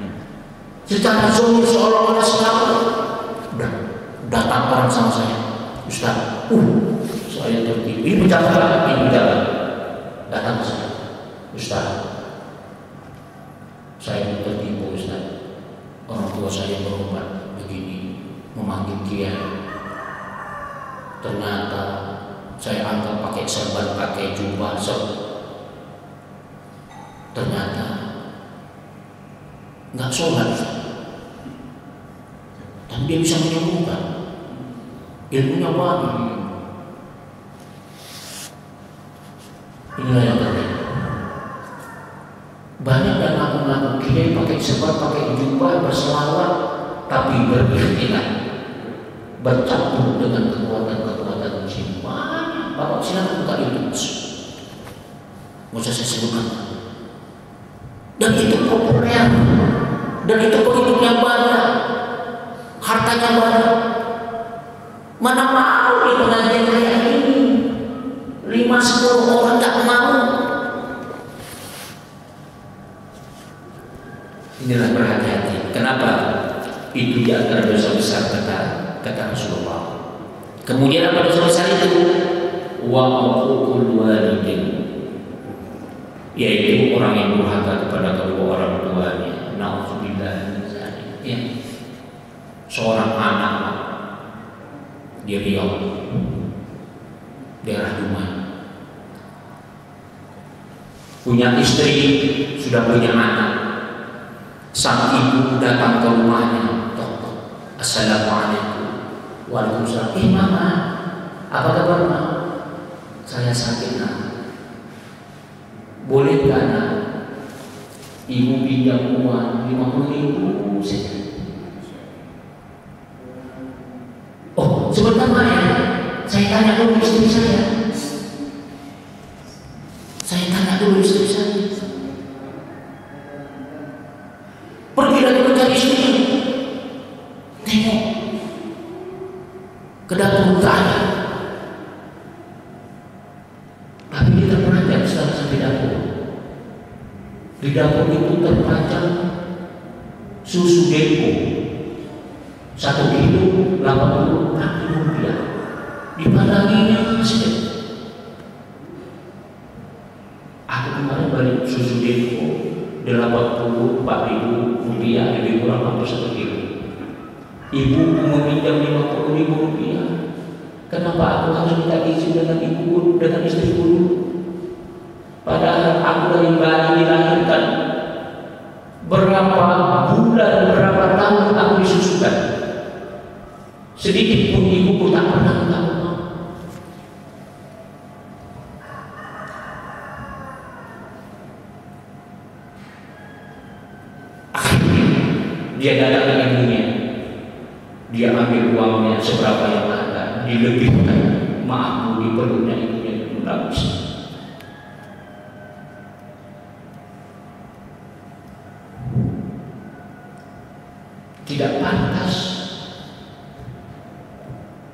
Secara zahir seolah-olah selalu datang orang sama saya, Ustaz, saya tertipu. Ini pejabat, datang ke saya, Ustaz, saya tertipu Ustaz. Orang tua saya berobat begini, memanggil kiai. Ternyata saya anggap pakai serban, pakai jubah, ternyata nggak sholat, dan dia bisa menyembuhkan. Ilmunya banyak. Inilah yang terjadi. Banyak yang ngaku-ngaku kiai pakai serban, pakai jubah, berselawat, tapi berikhtiar, bercampur dengan kekuatan jin. Banyak. Bapak silakan buka itu. Mau saya sebutkan. Dan itu populer, dan itu pengikutnya banyak, hartanya banyak. Mana mau di pengajian kayak ini 5-10 orang tak mau. Inilah berhati-hati. Kenapa? Itu di antara dosa besar kata Rasulullah. Kemudian apa dosa besar itu? Wa uququl walidain, yaitu orang yang durhaka kepada kedua orang tuanya. Nauzubillah min dzalik. Ya. Seorang anak di Riau, daerah Dumai, punya istri, sudah punya anak. Sang ibu datang ke rumahnya, Assalamualaikum. Waalaikumsalam. Mama, apa kabar ma? Saya sakit nak. boleh nggak anak ibu pinjam uang 50.000 saja? Oh, sebentar Pak ya, saya tanya dulu istri saya. Saya tanya dulu istri saya. Pergi lagi mencari istri. Tengok ke dapur tak ada. Tapi dia terperanjat setelah sampai dapur. Di dapur itu terpanjang susu Depo 1 kilo 80 rupiah. Dipandanginya sedikit. Aku kemarin balik susu Depo 84.000 rupiah, lebih kurang hampir 1 kilo. Ibu meminjam 50.000 rupiah. Kenapa aku harus minta izin dengan ibu, dengan istriku dulu? Padahal aku dari bayi dilahirkan, berapa bulan, berapa tahun aku disusukan. Sedikit pun ibuku tak pernah minta maaf. Akhirnya dia datang ke ibunya. Dia ambil uangnya seberapa yang ada, dilebihkan. Maaf Bu, di perutnya ibunya menangis. Tidak pantas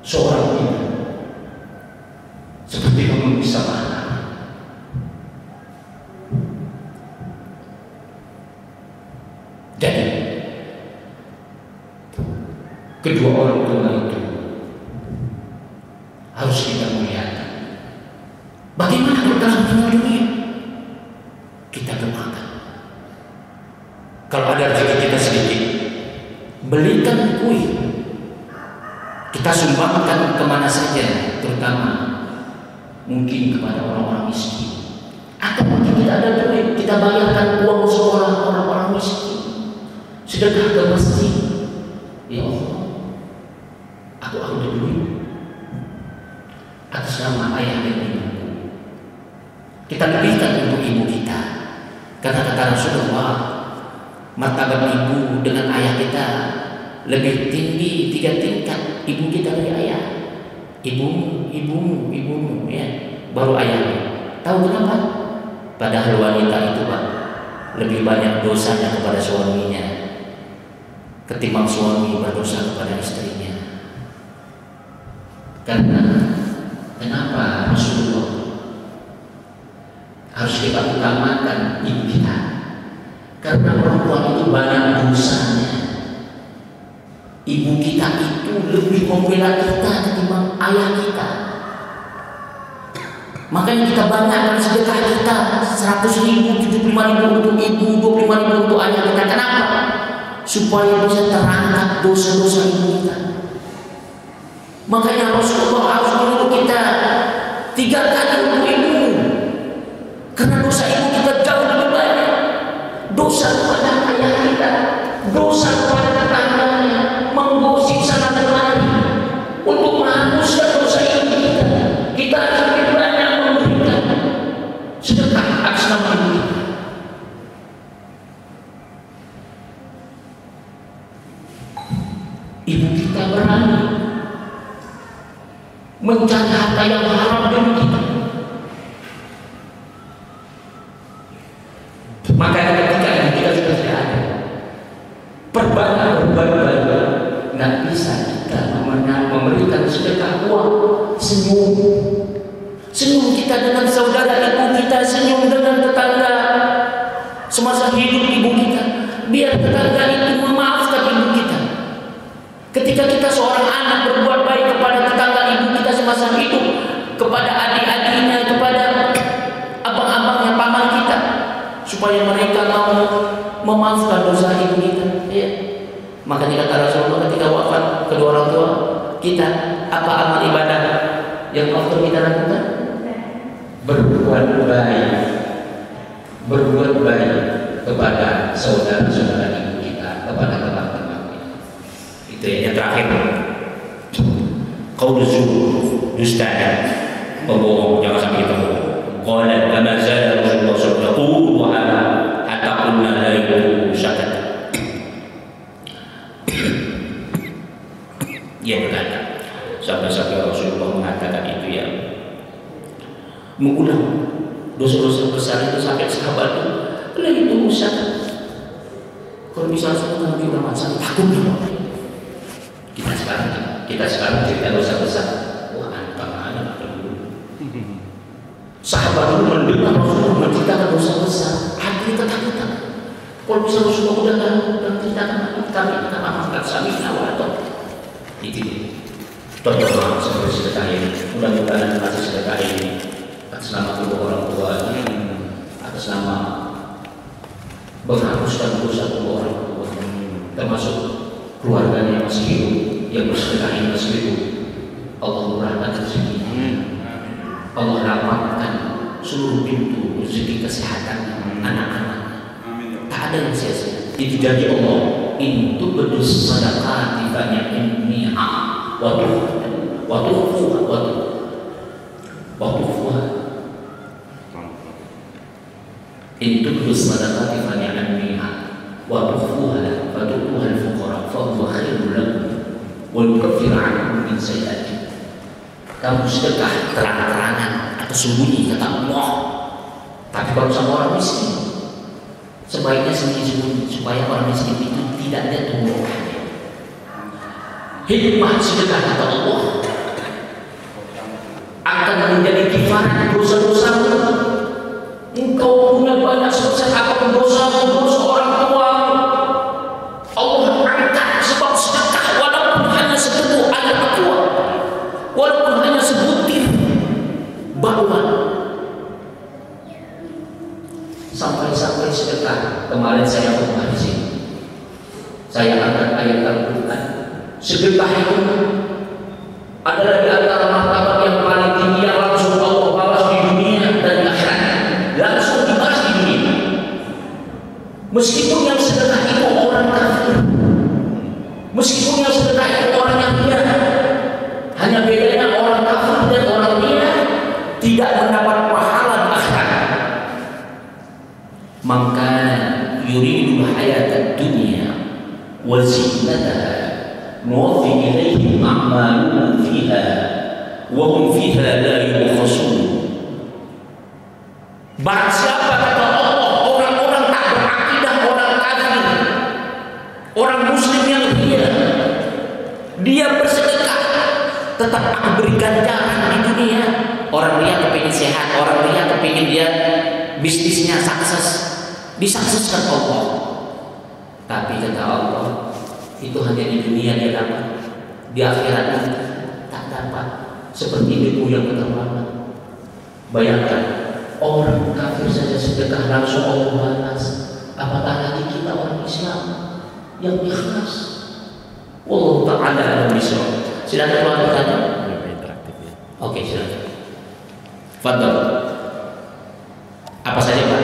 seorang ibu seperti memiliki sama anak. Jadi kedua orang tua itu harus kita muliakan. Bagaimana kalau dalam tinggal dunia kita doakan. Kalau ada rezeki kita sedikit, belikan kue, kita sumbangkan kemana saja, terutama mungkin kepada orang-orang miskin. Atau mungkin kita ada duit, kita bayarkan uang sekolah orang-orang miskin, sedekah ke masjid. Ya Allah, aku ada duit atas nama ayah dan ibu. Kita lebihkan untuk ibu kita, karena kata Rasulullah, martabat ibu dengan ayah kita lebih tinggi 3 tingkat. Ibu kita dari ayah, ibumu ya, baru ayahnya. Tahu kenapa? Padahal wanita itu Pak lebih banyak dosanya kepada suaminya ketimbang suami berdosa kepada istrinya. Karena kenapa Rasulullah harus kita utamakan ibu kita? Karena perempuan itu banyak dosanya. Ibu kita itu lebih membela kita ketimbang ayah kita. Makanya kita banggakan sedekah kita 100.000, 75.000 untuk ibu, 25.000 untuk ayah kita. Kenapa? Supaya bisa terangkat dosa-dosa ibu kita. Makanya Rasulullah harus menyuruh kita 3 kali untuk ibu. Karena dosa ibu kita jauh lebih banyak. Dosa kepada ayah kita, dosa kepada tetangganya, menggosip sana kemari untuk menghapuskan dosa ibu kita. Kita harus lebih banyak memberikan sedekah atas nama ibu kita. Ibu kita berani mencari harta yang haram demi kita. Makanya ketika kita sudah tidak ada, perbanyak. Nggak bisa kita memberikan sedekah uang. Senyum kita dengan saudara ibu kita, senyum dengan tetangga semasa hidup ibu kita. Biar tetangga itu memaafkan ibu kita. Ketika kita seorang anak berbuat baik kepada tetangga ibu kita semasa hidup, kepada adik-adiknya, kepada abang-abangnya, paman kita, supaya mereka mau memaafkan dosa ibu kita. Ya. Makanya kata Rasulullah ketika wafat kedua orang tua kita, apa amal ibadah yang waktu kita lakukan? Berbuat baik kepada saudara-saudara ibu kita, kepada teman-teman kita. Itu yang terakhir. Qaul zur, dusta, pembohong, jangan sampai kita bohong. Qala kama zala Rasulullah sallallahu mengulang dosa-dosa besar itu sampai sahabat itu. Kalau itu Ustaz, kalau misalnya semua Nabi Muhammad SAW takut dong. Kita sekarang cerita dosa besar. Wah, anak dulu. Sahabat itu mendengar Rasulullah menceritakan dosa besar, hati ketakutan. Kalau misalnya Rasulullah udah ceritakan, kami kita maafkan sami atau itu. Contoh seperti sedekah ini, mudah-mudahan kasih sedekah ini atas nama kedua orang tua, atas nama menghapuskan dosa kedua orang tua, termasuk keluarganya yang masih hidup, yang bersedekah ini masih hidup. Allah murahkan rezeki, Allah rapatkan seluruh pintu rezeki kesehatan anak-anak. Tak ada yang sia-sia. Itu janji Allah. Itu betul sedekah banyak ini waktu itu betul sedekah banyak ini waktu al-fuqara fa huwa khairul lakum wa yukaffiru ankum min sayyi'atikum. Kamu sedekah terang-terangan atau sembunyi kata Allah. Tapi kalau sama orang miskin, sebaiknya sembunyi-sembunyi supaya orang miskin itu tidak ada tumbuhannya. Hikmah sedekah kata Allah akan menjadi kifarat dosa-dosamu. Engkau punya banyak sebesar apapun dosa orang tua, Allah angkat sebab sedekah, walaupun hanya seteguk air aqua, walaupun hanya sebutir bakwan. Sampai sedekah. Kemarin saya khutbah di sini, saya angkat ayat Al-Quran. Sedekah itu adalah di antara martabat yang paling tinggi yang langsung Allah balas di dunia dan di akhirat. Langsung dibalas di dunia. Meskipun yang sedekah itu orang kafir, meskipun yang sedekah itu orang yang dia, hanya bedanya orang kafir dan orang dia tidak mendapat pahala di akhirat. Maka yuridul hayatad dunya wa zinataha nuwaffi ilaihim a'maluhum fiha wa hum fiha la yubkhasun. Barang siapa kata Allah, orang-orang tak berakidah, orang kafir, orang muslim yang dia bersedekah, tetap aku beri ganjaran di dunia. Orang dia kepingin sehat, orang dia kepingin dia bisnisnya sukses, disukseskan Allah. Tapi kata Allah, itu hanya di dunia dia dapat, di akhirat tak dapat. Seperti debu yang keterlaluan. Bayangkan, orang kafir saja sedekah langsung Allah balas, apatah lagi kita orang Islam yang ikhlas. Wallahu ta'ala a'lam bishawab. Silakan kalau ada tanya. Oke, silakan. Fadhal. Apa saja Pak?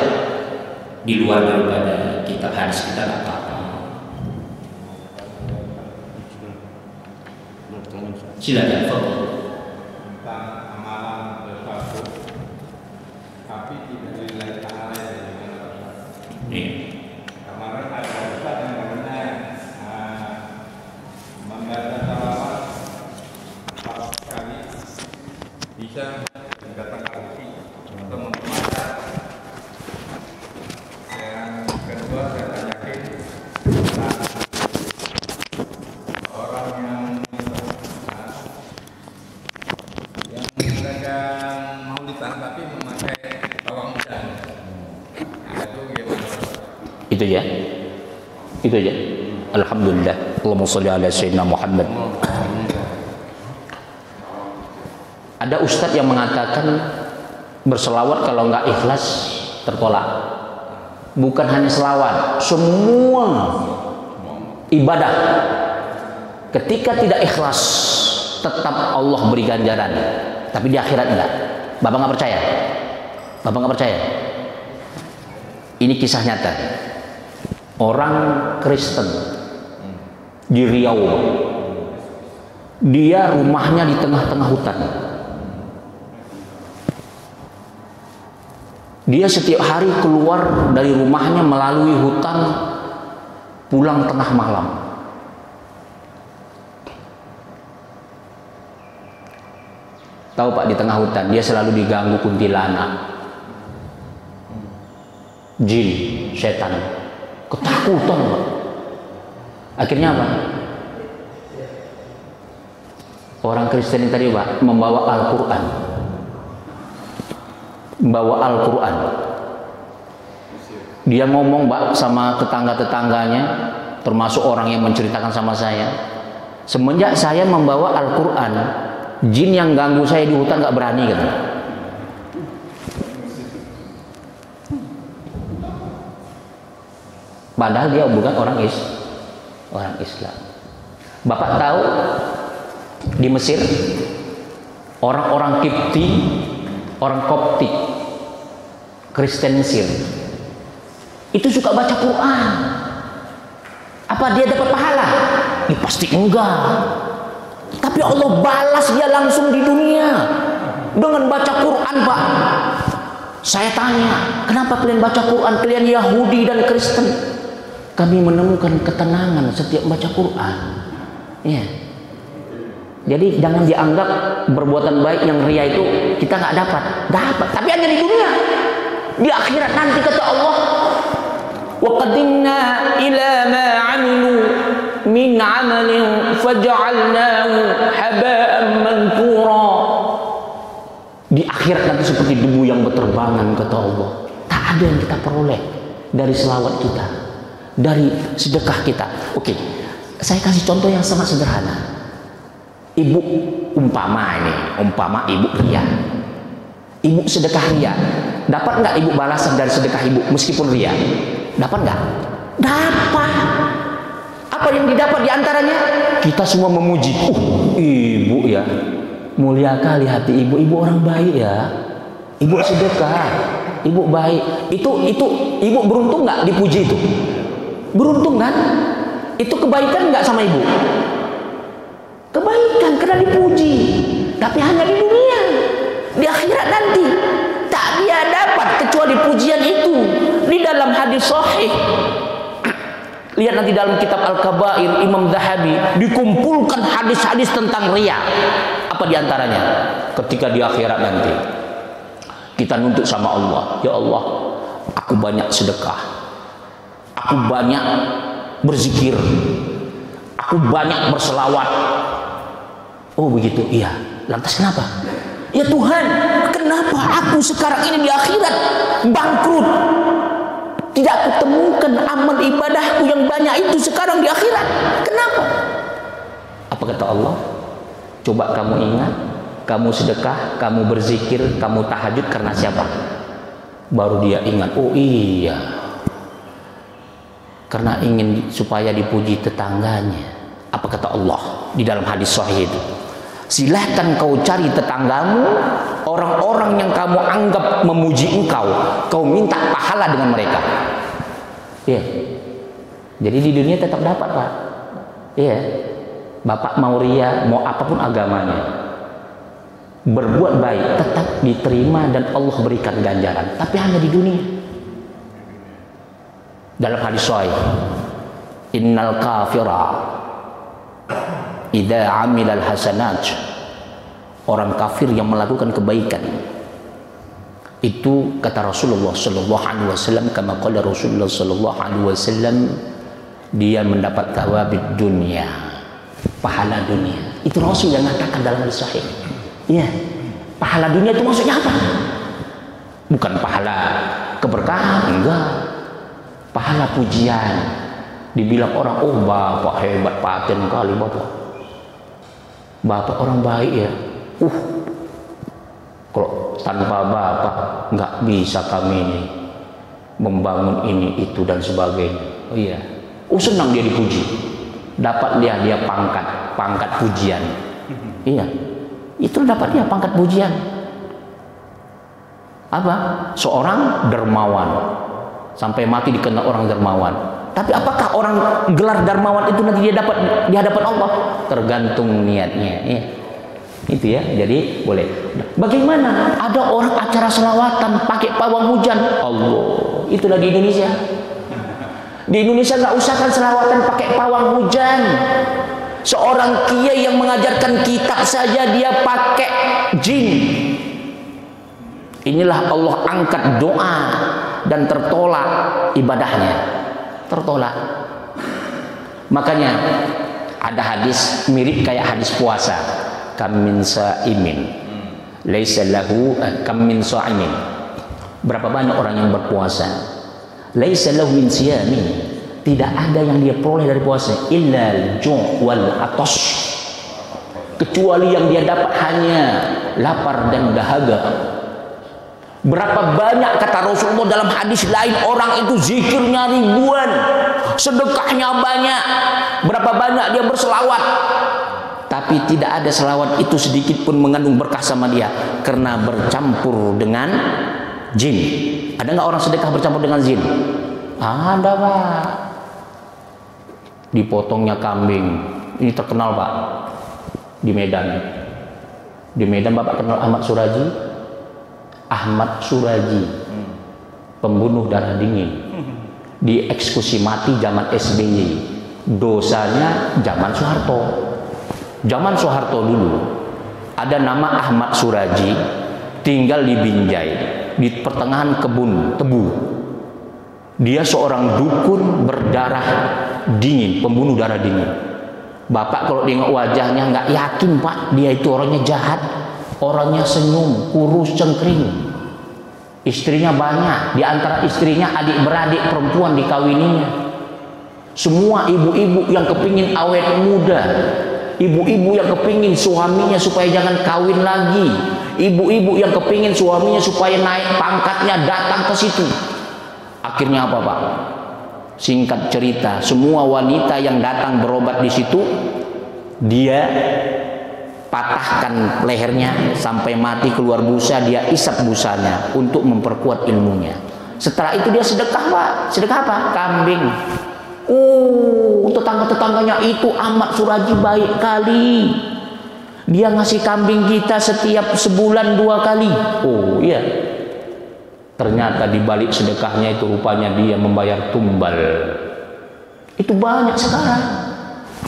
Di luar daripada kitab hadis kita nggak apa-apa. Silakan. Fadhal. Tentang amalan sesuatu, tapi tidak dilihat ta'ala yang kemarin ada ustaz yang namanya membaca salawat 4 kali bisa mendatangkan rezeki atau membaca. Yang kedua saya tanyakin orang yang mengadakan maulidan tapi memakai bawang muda, itu gimana? Itu ya. Alhamdulillah. Allahumma sholli ala sayyidina Muhammad. Ada ustadz yang mengatakan berselawat kalau nggak ikhlas tertolak. Bukan hanya selawat, semua ibadah ketika tidak ikhlas tetap Allah beri ganjaran, tapi di akhirat enggak. Bapak nggak percaya? Bapak nggak percaya? Ini kisah nyata. Orang Kristen di Riau, dia rumahnya di tengah-tengah hutan. Dia setiap hari keluar dari rumahnya melalui hutan, pulang tengah malam. Tahu Pak, di tengah hutan dia selalu diganggu kuntilanak, jin, setan, ketakutan Pak. Akhirnya apa? Orang Kristen tadi Pak membawa Al-Quran, dia ngomong Pak sama tetangga-tetangganya, termasuk orang yang menceritakan sama saya, semenjak saya membawa Al-Quran, jin yang ganggu saya di hutan gak berani gitu. Padahal dia bukan orang Islam. Bapak tahu di Mesir orang-orang Kipti, orang Koptik, Kristen Mesir itu suka baca Quran. Apa dia dapat pahala? Ya, pasti enggak. Tapi Allah balas dia langsung di dunia dengan baca Quran Pak. Saya tanya, kenapa kalian baca Quran? Kalian Yahudi dan Kristen. Kami menemukan ketenangan setiap baca Quran. Ya. Jadi jangan dianggap perbuatan baik yang ria itu kita nggak dapat. Dapat, tapi hanya di dunia. Di akhirat nanti kata Allah, wa qadimna ila ma 'amilu min 'amalin faj'alnahu haba'an mansura. Di akhirat nanti seperti debu yang berterbangan kata Allah. Tak ada yang kita peroleh dari selawat kita, dari sedekah kita. Oke, saya kasih contoh yang sangat sederhana. Ibu umpama ibu ria, ibu sedekah ria, dapat nggak ibu balasan dari sedekah ibu meskipun ria? Dapat nggak? Dapat. Apa yang didapat diantaranya? Kita semua memuji. Ibu ya, mulia kali hati ibu. Ibu orang baik ya. Ibu sedekah, ibu baik. Itu ibu beruntung nggak dipuji itu? Beruntung kan? Itu kebaikan nggak sama ibu? Kebaikan karena dipuji. Tapi hanya di dunia. Di akhirat nanti tak dia dapat kecuali pujian itu. Di dalam hadis sahih, lihat nanti dalam kitab Al-Kabair Imam Zahabi dikumpulkan hadis-hadis tentang riya. Apa diantaranya? Ketika di akhirat nanti kita nuntut sama Allah, ya Allah, aku banyak sedekah, aku banyak berzikir, aku banyak berselawat. Oh begitu, iya. Lantas kenapa? Ya Tuhan, kenapa aku sekarang ini di akhirat bangkrut? Tidak aku temukan amal ibadahku yang banyak itu sekarang di akhirat. Kenapa? Apa kata Allah? Coba kamu ingat, kamu sedekah, kamu berzikir, kamu tahajud karena siapa? Baru dia ingat, oh iya, karena ingin supaya dipuji tetangganya. Apa kata Allah di dalam hadis sahih itu? Silahkan kau cari tetanggamu, orang-orang yang kamu anggap memuji engkau, kau minta pahala dengan mereka. Iya. Jadi di dunia tetap dapat Pak. Iya. Bapak mau ria, mau apapun agamanya, berbuat baik tetap diterima dan Allah berikan ganjaran. Tapi hanya di dunia. Dalam hadis sahih, innal kafira idza amilal hasanat, orang kafir yang melakukan kebaikan itu kata Rasulullah sallallahu alaihi wasallam, kama qala Rasulullah sallallahu alaihi wasallam, dia mendapat thawabid dunia, pahala dunia. Itu Rasul yang mengatakan dalam hadis sahih. Iya, pahala dunia itu maksudnya apa? Bukan pahala keberkahan, enggak. Pahala pujian. Dibilang orang, oh bapak hebat, paten kali bapak. Bapak orang baik ya. Kalau tanpa bapak nggak bisa kami ini membangun ini itu dan sebagainya. Oh iya. Senang dia dipuji. Dapat dia pangkat pujian. Iya. Itu dapat dia pangkat pujian. Apa? Seorang dermawan. Sampai mati dikenal orang dermawan. Tapi apakah orang gelar dermawan itu nanti dia dapat di hadapan Allah? Tergantung niatnya. Ya. Itu ya. Jadi boleh. Bagaimana? Ada orang acara selawatan pakai pawang hujan. Allah. Itulah di Indonesia. Di Indonesia nggak usah kan selawatan pakai pawang hujan. Seorang kiai yang mengajarkan kitab saja dia pakai jin. Inilah Allah angkat doa dan tertolak ibadahnya. Tertolak. Makanya ada hadis mirip kayak hadis puasa. Kam min sa'imin laisa lahu kam min sa'imin. Berapa banyak orang yang berpuasa. Laisa lahu min siyamin. Tidak ada yang dia peroleh dari puasa illa al-ju' wal atas, kecuali yang dia dapat hanya lapar dan dahaga. Berapa banyak kata Rasulullah dalam hadis lain orang itu zikirnya ribuan, sedekahnya banyak, berapa banyak dia berselawat, tapi tidak ada selawat itu sedikit pun mengandung berkah sama dia karena bercampur dengan jin. Ada nggak orang sedekah bercampur dengan jin? Ada, Pak. Dipotongnya kambing, ini terkenal, Pak, di Medan. Di Medan Bapak kenal Ahmad Suraji? Ahmad Suraji, pembunuh darah dingin, dieksekusi mati zaman SBY. Dosanya zaman Soeharto. Zaman Soeharto dulu ada nama Ahmad Suraji, tinggal di Binjai, di pertengahan kebun tebu. Dia seorang dukun berdarah dingin, pembunuh darah dingin. Bapak kalau tengok wajahnya nggak yakin, Pak, dia itu orangnya jahat, orangnya senyum, kurus, cengkring. Istrinya banyak, di antara istrinya adik-beradik perempuan dikawininya. Semua ibu-ibu yang kepingin awet muda, ibu-ibu yang kepingin suaminya supaya jangan kawin lagi, ibu-ibu yang kepingin suaminya supaya naik pangkatnya datang ke situ. Akhirnya apa, Pak? Singkat cerita, semua wanita yang datang berobat di situ, dia patahkan lehernya sampai mati keluar busa, dia isap busanya untuk memperkuat ilmunya. Setelah itu dia sedekah, Pak. Sedekah apa? Kambing. Tetangga-tetangganya itu Ahmad Suraji baik kali. Dia ngasih kambing kita setiap sebulan 2 kali. Oh iya. Ternyata di balik sedekahnya itu rupanya dia membayar tumbal. Itu banyak sekarang.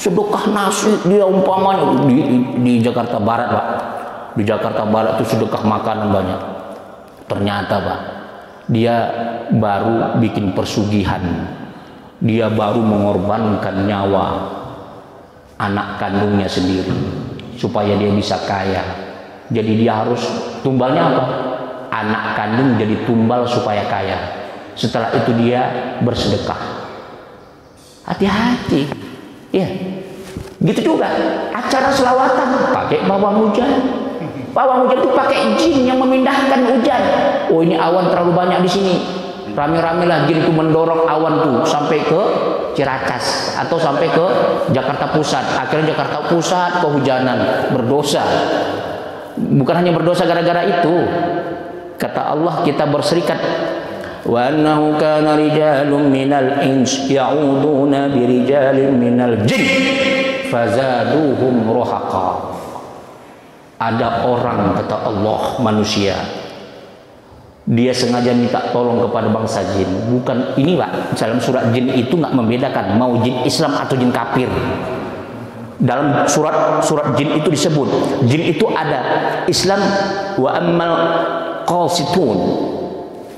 Sedekah nasi dia umpamanya di Jakarta Barat, Pak. Di Jakarta Barat itu sedekah makanan banyak. Ternyata, Pak, dia baru bikin persugihan. Dia baru mengorbankan nyawa anak kandungnya sendiri supaya dia bisa kaya. Jadi dia harus tumbalnya apa? Anak kandung jadi tumbal supaya kaya. Setelah itu dia bersedekah. Hati-hati, ya. Gitu juga acara selawatan pakai pawang hujan. Pawang hujan itu pakai jin yang memindahkan hujan. Oh, ini awan terlalu banyak di sini. Rame-rame lah jin itu mendorong awan tuh sampai ke Ciracas atau sampai ke Jakarta Pusat. Akhirnya Jakarta Pusat kehujanan, berdosa. Bukan hanya berdosa gara-gara itu. Kata Allah, kita berserikat. Wa annahu kana rijalun minal ins ya'uduna birijalin minal jin fazaduhum rohaqa. Ada orang, kata Allah, manusia, dia sengaja minta tolong kepada bangsa jin. Bukan ini, Pak, dalam surat jin itu nggak membedakan mau jin Islam atau jin kafir. Dalam surat jin itu disebut jin itu ada Islam wa ammal qasitun,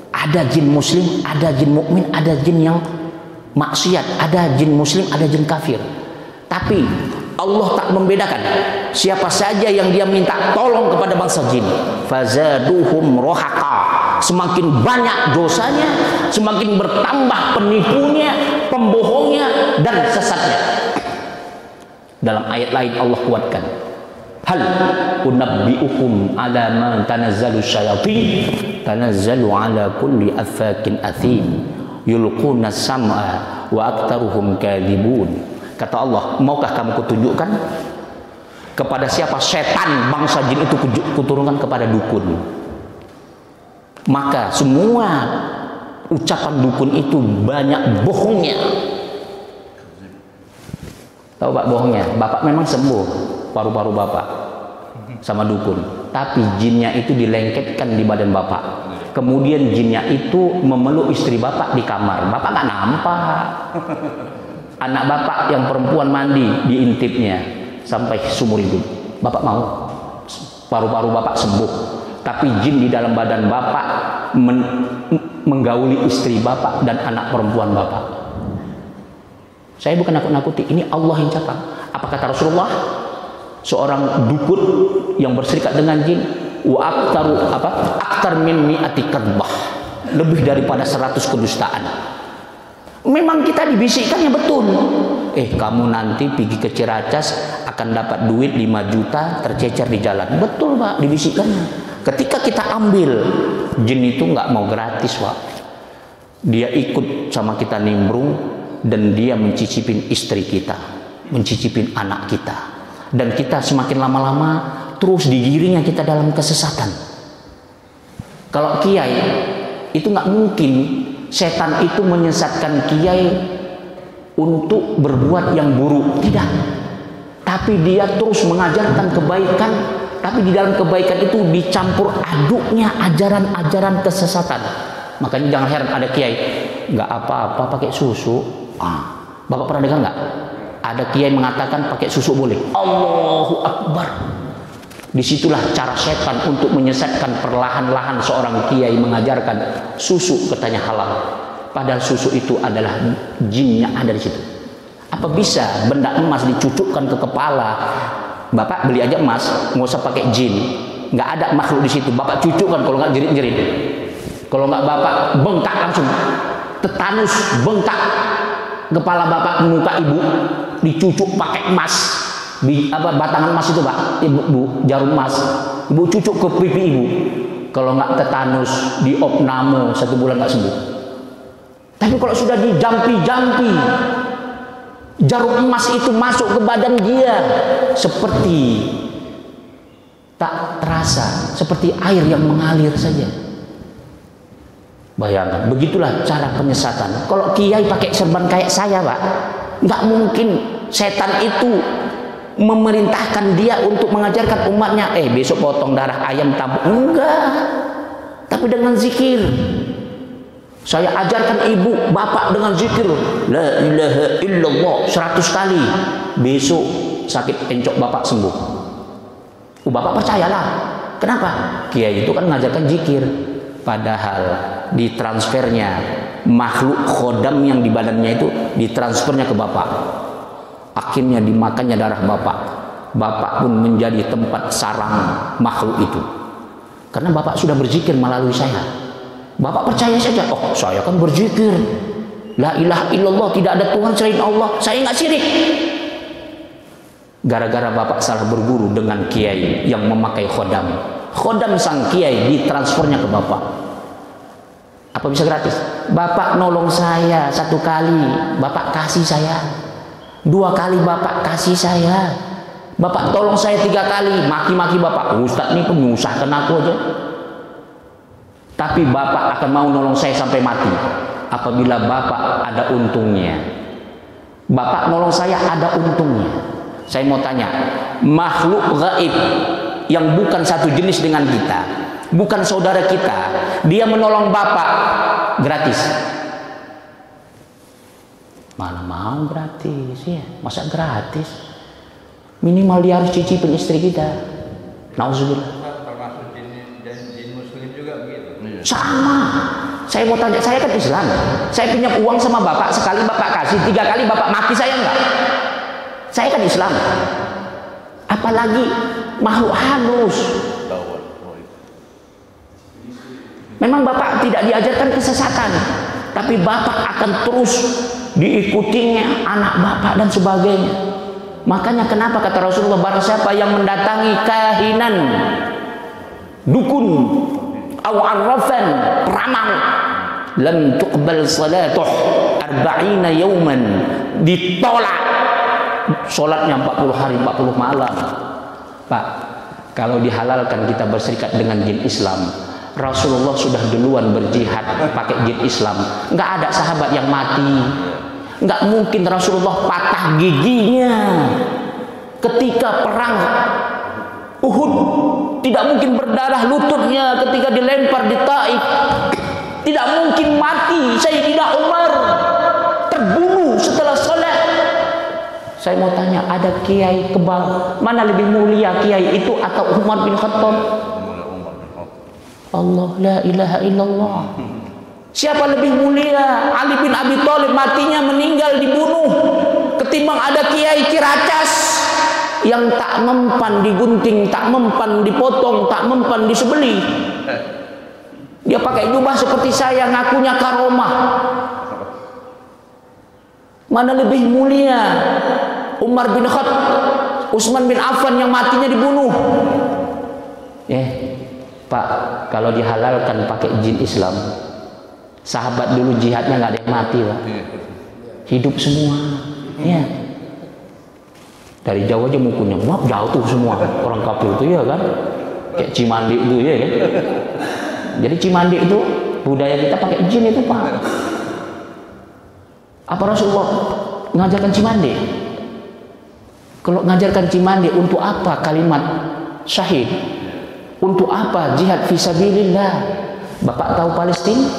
ada jin muslim, ada jin mukmin, ada jin yang maksiat, ada jin muslim, ada jin kafir. Tapi Allah tak membedakan siapa saja yang dia minta tolong kepada bangsa jin. Fazaduhum rohaqa, semakin banyak dosanya, semakin bertambah penipunya, pembohongnya, dan sesatnya. Dalam ayat lain Allah kuatkan, hal unabbiukum ala man tanazzalu syayatin tanazzalu ala kulli affakin athim yulquna sam'a wa aktsaruhum kadhibun. Kata Allah, maukah kamu kutunjukkan kepada siapa setan bangsa jin itu kuturunkan kepada dukun? Maka semua ucapan dukun itu banyak bohongnya. Tahu Pak bohongnya? Bapak memang sembuh paru-paru Bapak sama dukun, tapi jinnya itu dilengketkan di badan Bapak. Kemudian jinnya itu memeluk istri Bapak di kamar. Bapak nggak nampak. anak bapak yang perempuan mandi diintipnya sampai seumur hidup. Bapak mau paru-paru bapak sembuh, tapi jin di dalam badan bapak menggauli istri bapak dan anak perempuan bapak. Saya bukan nakut-nakuti, ini Allah yang cakap. Apa kata Rasulullah? Seorang dukun yang berserikat dengan jin, wa aktar min mi'ati kadbah, lebih daripada 100 kedustaan. Memang kita dibisikkannya betul. Kamu nanti pergi ke Ciracas akan dapat duit 5 juta tercecer di jalan. Betul Pak, dibisikkannya. Ketika kita ambil, jin itu nggak mau gratis Pak. Dia ikut sama kita nimbrung dan dia mencicipin istri kita, mencicipin anak kita. Dan kita semakin lama-lama terus digiringnya kita dalam kesesatan. Kalau kiai itu nggak mungkin setan itu menyesatkan kiai untuk berbuat yang buruk, tidak. Tapi dia terus mengajarkan kebaikan, tapi di dalam kebaikan itu dicampur aduknya ajaran-ajaran kesesatan. Makanya jangan heran ada kiai nggak apa-apa pakai susu. Bapak pernah dengar nggak? Ada kiai mengatakan pakai susu boleh. Allahu Akbar. Disitulah cara setan untuk menyesatkan perlahan-lahan seorang kiai mengajarkan susu katanya halal. Padahal susu itu adalah jinnya ada di situ. Apa bisa benda emas dicucukkan ke kepala? Bapak beli aja emas, nggak usah pakai jin. Nggak ada makhluk di situ. Bapak cucukkan, kalau nggak jerit-jerit. Kalau nggak bapak bengkak langsung. Tetanus bengkak kepala bapak, muka ibu dicucuk pakai emas. Batangan emas itu Pak, ibu jarum emas, ibu cucuk ke pipi ibu. Kalau nggak tetanus, di opname 1 bulan nggak sembuh. Tapi kalau sudah dijampi-jampi, jarum emas itu masuk ke badan dia seperti tak terasa, seperti air yang mengalir saja. Bayangkan, begitulah cara penyesatan. Kalau kiai pakai serban kayak saya Pak, nggak mungkin setan itu memerintahkan dia untuk mengajarkan umatnya, besok potong darah ayam tampuk. Enggak. Tapi dengan zikir. Saya ajarkan ibu, bapak dengan zikir. La ilaha illallah 100 kali. Besok sakit encok bapak sembuh. Bapak percayalah. Kenapa? Kiai itu kan mengajarkan zikir. Padahal ditransfernya makhluk khodam yang di badannya itu ditransfernya ke bapak. Akhirnya dimakannya darah bapak. Bapak pun menjadi tempat sarang makhluk itu. Karena bapak sudah berzikir melalui saya. Bapak percaya saja, saya kan berzikir. La ilaha illallah, tidak ada Tuhan selain Allah. Saya nggak syirik. Gara-gara bapak salah berguru dengan kiai yang memakai khodam. Khodam sang kiai ditransfernya ke bapak. Apa bisa gratis? Bapak nolong saya 1 kali, bapak kasih saya. 2 kali bapak kasih saya. Bapak tolong saya 3 kali, maki-maki bapak. Ustadz ini menyusahkan aku aja. Tapi bapak akan mau nolong saya sampai mati apabila bapak ada untungnya. Bapak nolong saya ada untungnya. Saya mau tanya, makhluk gaib yang bukan satu jenis dengan kita, bukan saudara kita, dia menolong bapak gratis. Mana mau gratis ya? Masa gratis? Minimal dia harus cicipin istri kita. Nauzubillah. Termasuk jin muslim juga begitu. Sama. Saya mau tanya, saya kan Islam. Saya pinjam uang sama bapak, sekali bapak kasih, 3 kali bapak maki saya enggak? Saya kan Islam. Apalagi makhluk halus. Memang bapak tidak diajarkan kesesatan, tapi bapak akan terus diikutinya anak bapak dan sebagainya. Makanya kenapa kata Rasulullah, barang siapa yang mendatangi kahinan, dukun, aw arrafan, peramal, lam tuqbal salatuh 40 yawman, ditolak salatnya 40 hari 40 malam. Pak, kalau dihalalkan kita berserikat dengan jin Islam, Rasulullah sudah duluan berjihad pakai jin Islam. Nggak ada sahabat yang mati. Nggak mungkin Rasulullah patah giginya ketika perang Uhud. Tidak mungkin berdarah lututnya ketika dilempar di Taif. Tidak mungkin mati Sayyidina Umar terbunuh setelah sholat. Saya mau tanya, ada kiai kebal, mana lebih mulia, kiai itu atau Umar bin Khattab? Allah, la ilaha illallah. Siapa lebih mulia? Ali bin Abi Thalib matinya meninggal dibunuh, ketimbang ada kiai Ciracas yang tak mempan digunting, tak mempan dipotong, tak mempan disembelih. Dia pakai jubah seperti saya, ngakunya karomah. Mana lebih mulia? Umar bin Khattab, Utsman bin Affan yang matinya dibunuh. Pak, kalau dihalalkan pakai jin Islam, sahabat dulu jihadnya nggak ada yang mati, Pak. Hidup semua. Ya. Dari jauh aja mukunya, wah jauh tuh semua orang kafir itu ya kan, kayak Cimandi itu ya kan. Jadi Cimandi itu budaya kita pakai jin itu, Pak. Apa Rasulullah ngajarkan Cimandi? Kalau ngajarkan Cimandi, untuk apa kalimat syahid? Untuk apa jihad fisabilillah? Bapak tahu Palestina?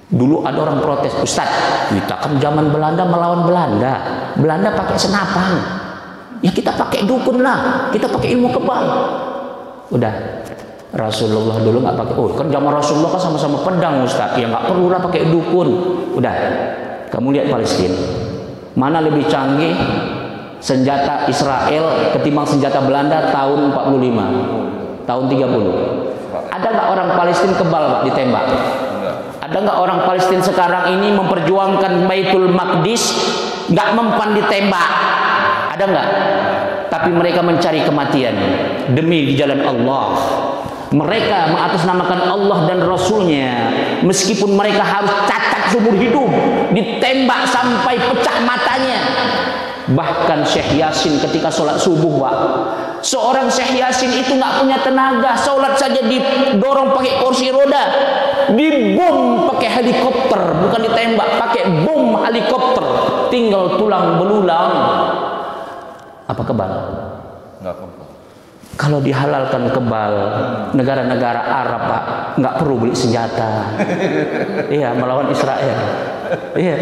Dulu ada orang protes, Ustaz, kita kan zaman Belanda melawan Belanda. Belanda pakai senapan. Ya kita pakai dukun lah, kita pakai ilmu kebal. Udah. Rasulullah dulu nggak pakai. Oh, kan zaman Rasulullah kan sama-sama pedang, Ustaz. Ya nggak perlu lah pakai dukun. Udah. Kamu lihat Palestina. Mana lebih canggih senjata Israel ketimbang senjata Belanda tahun 45, tahun 30. Ada nggak orang Palestina kebal, Pak, ditembak? Ada nggak orang Palestina sekarang ini memperjuangkan Baitul Maqdis nggak mempan ditembak? Ada nggak? Tapi mereka mencari kematian demi di jalan Allah. Mereka mengatasnamakan Allah dan Rasulnya, meskipun mereka harus cacat seumur hidup, ditembak sampai pecah matanya. Bahkan Syekh Yasin ketika sholat subuh, Pak, seorang Syekh Yasin itu nggak punya tenaga, sholat saja didorong pakai kursi roda, dibom pakai helikopter, bukan ditembak, pakai bom helikopter, tinggal tulang belulang. Apa kebal? Nggak kebal. Kalau dihalalkan kebal, negara-negara Arab, Pak, nggak perlu beli senjata. Iya, melawan Israel. Iya.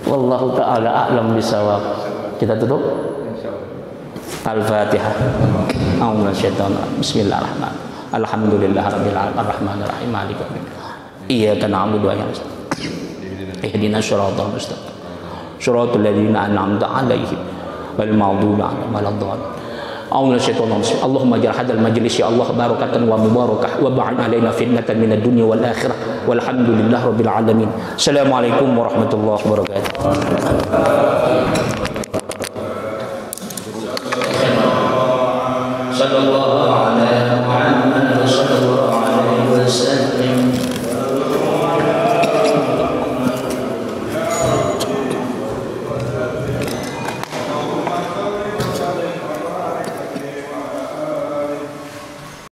Wallahu ta'ala a'lam bisawab. Kita tutup. Al-Fatihah. Bismillahirrahmanirrahim. Alhamdulillahirabbil alamin arrahmanir rahim maliki yaumiddin. Iyyaka na'budu wa iyyaka nasta'in. Ihdinas siratal mustaqim. Siratal ladzina an'amta 'alaihim ghairil maghdubi 'alaihim waladdallin. Allahumma ja'al hadzal majlis ya Allah barakatan wa mubarakah wa ba'id alaina fitnatan minad dunya wal akhirah walhamdulillahirabbil alamin. Assalamualaikum warahmatullahi wabarakatuh.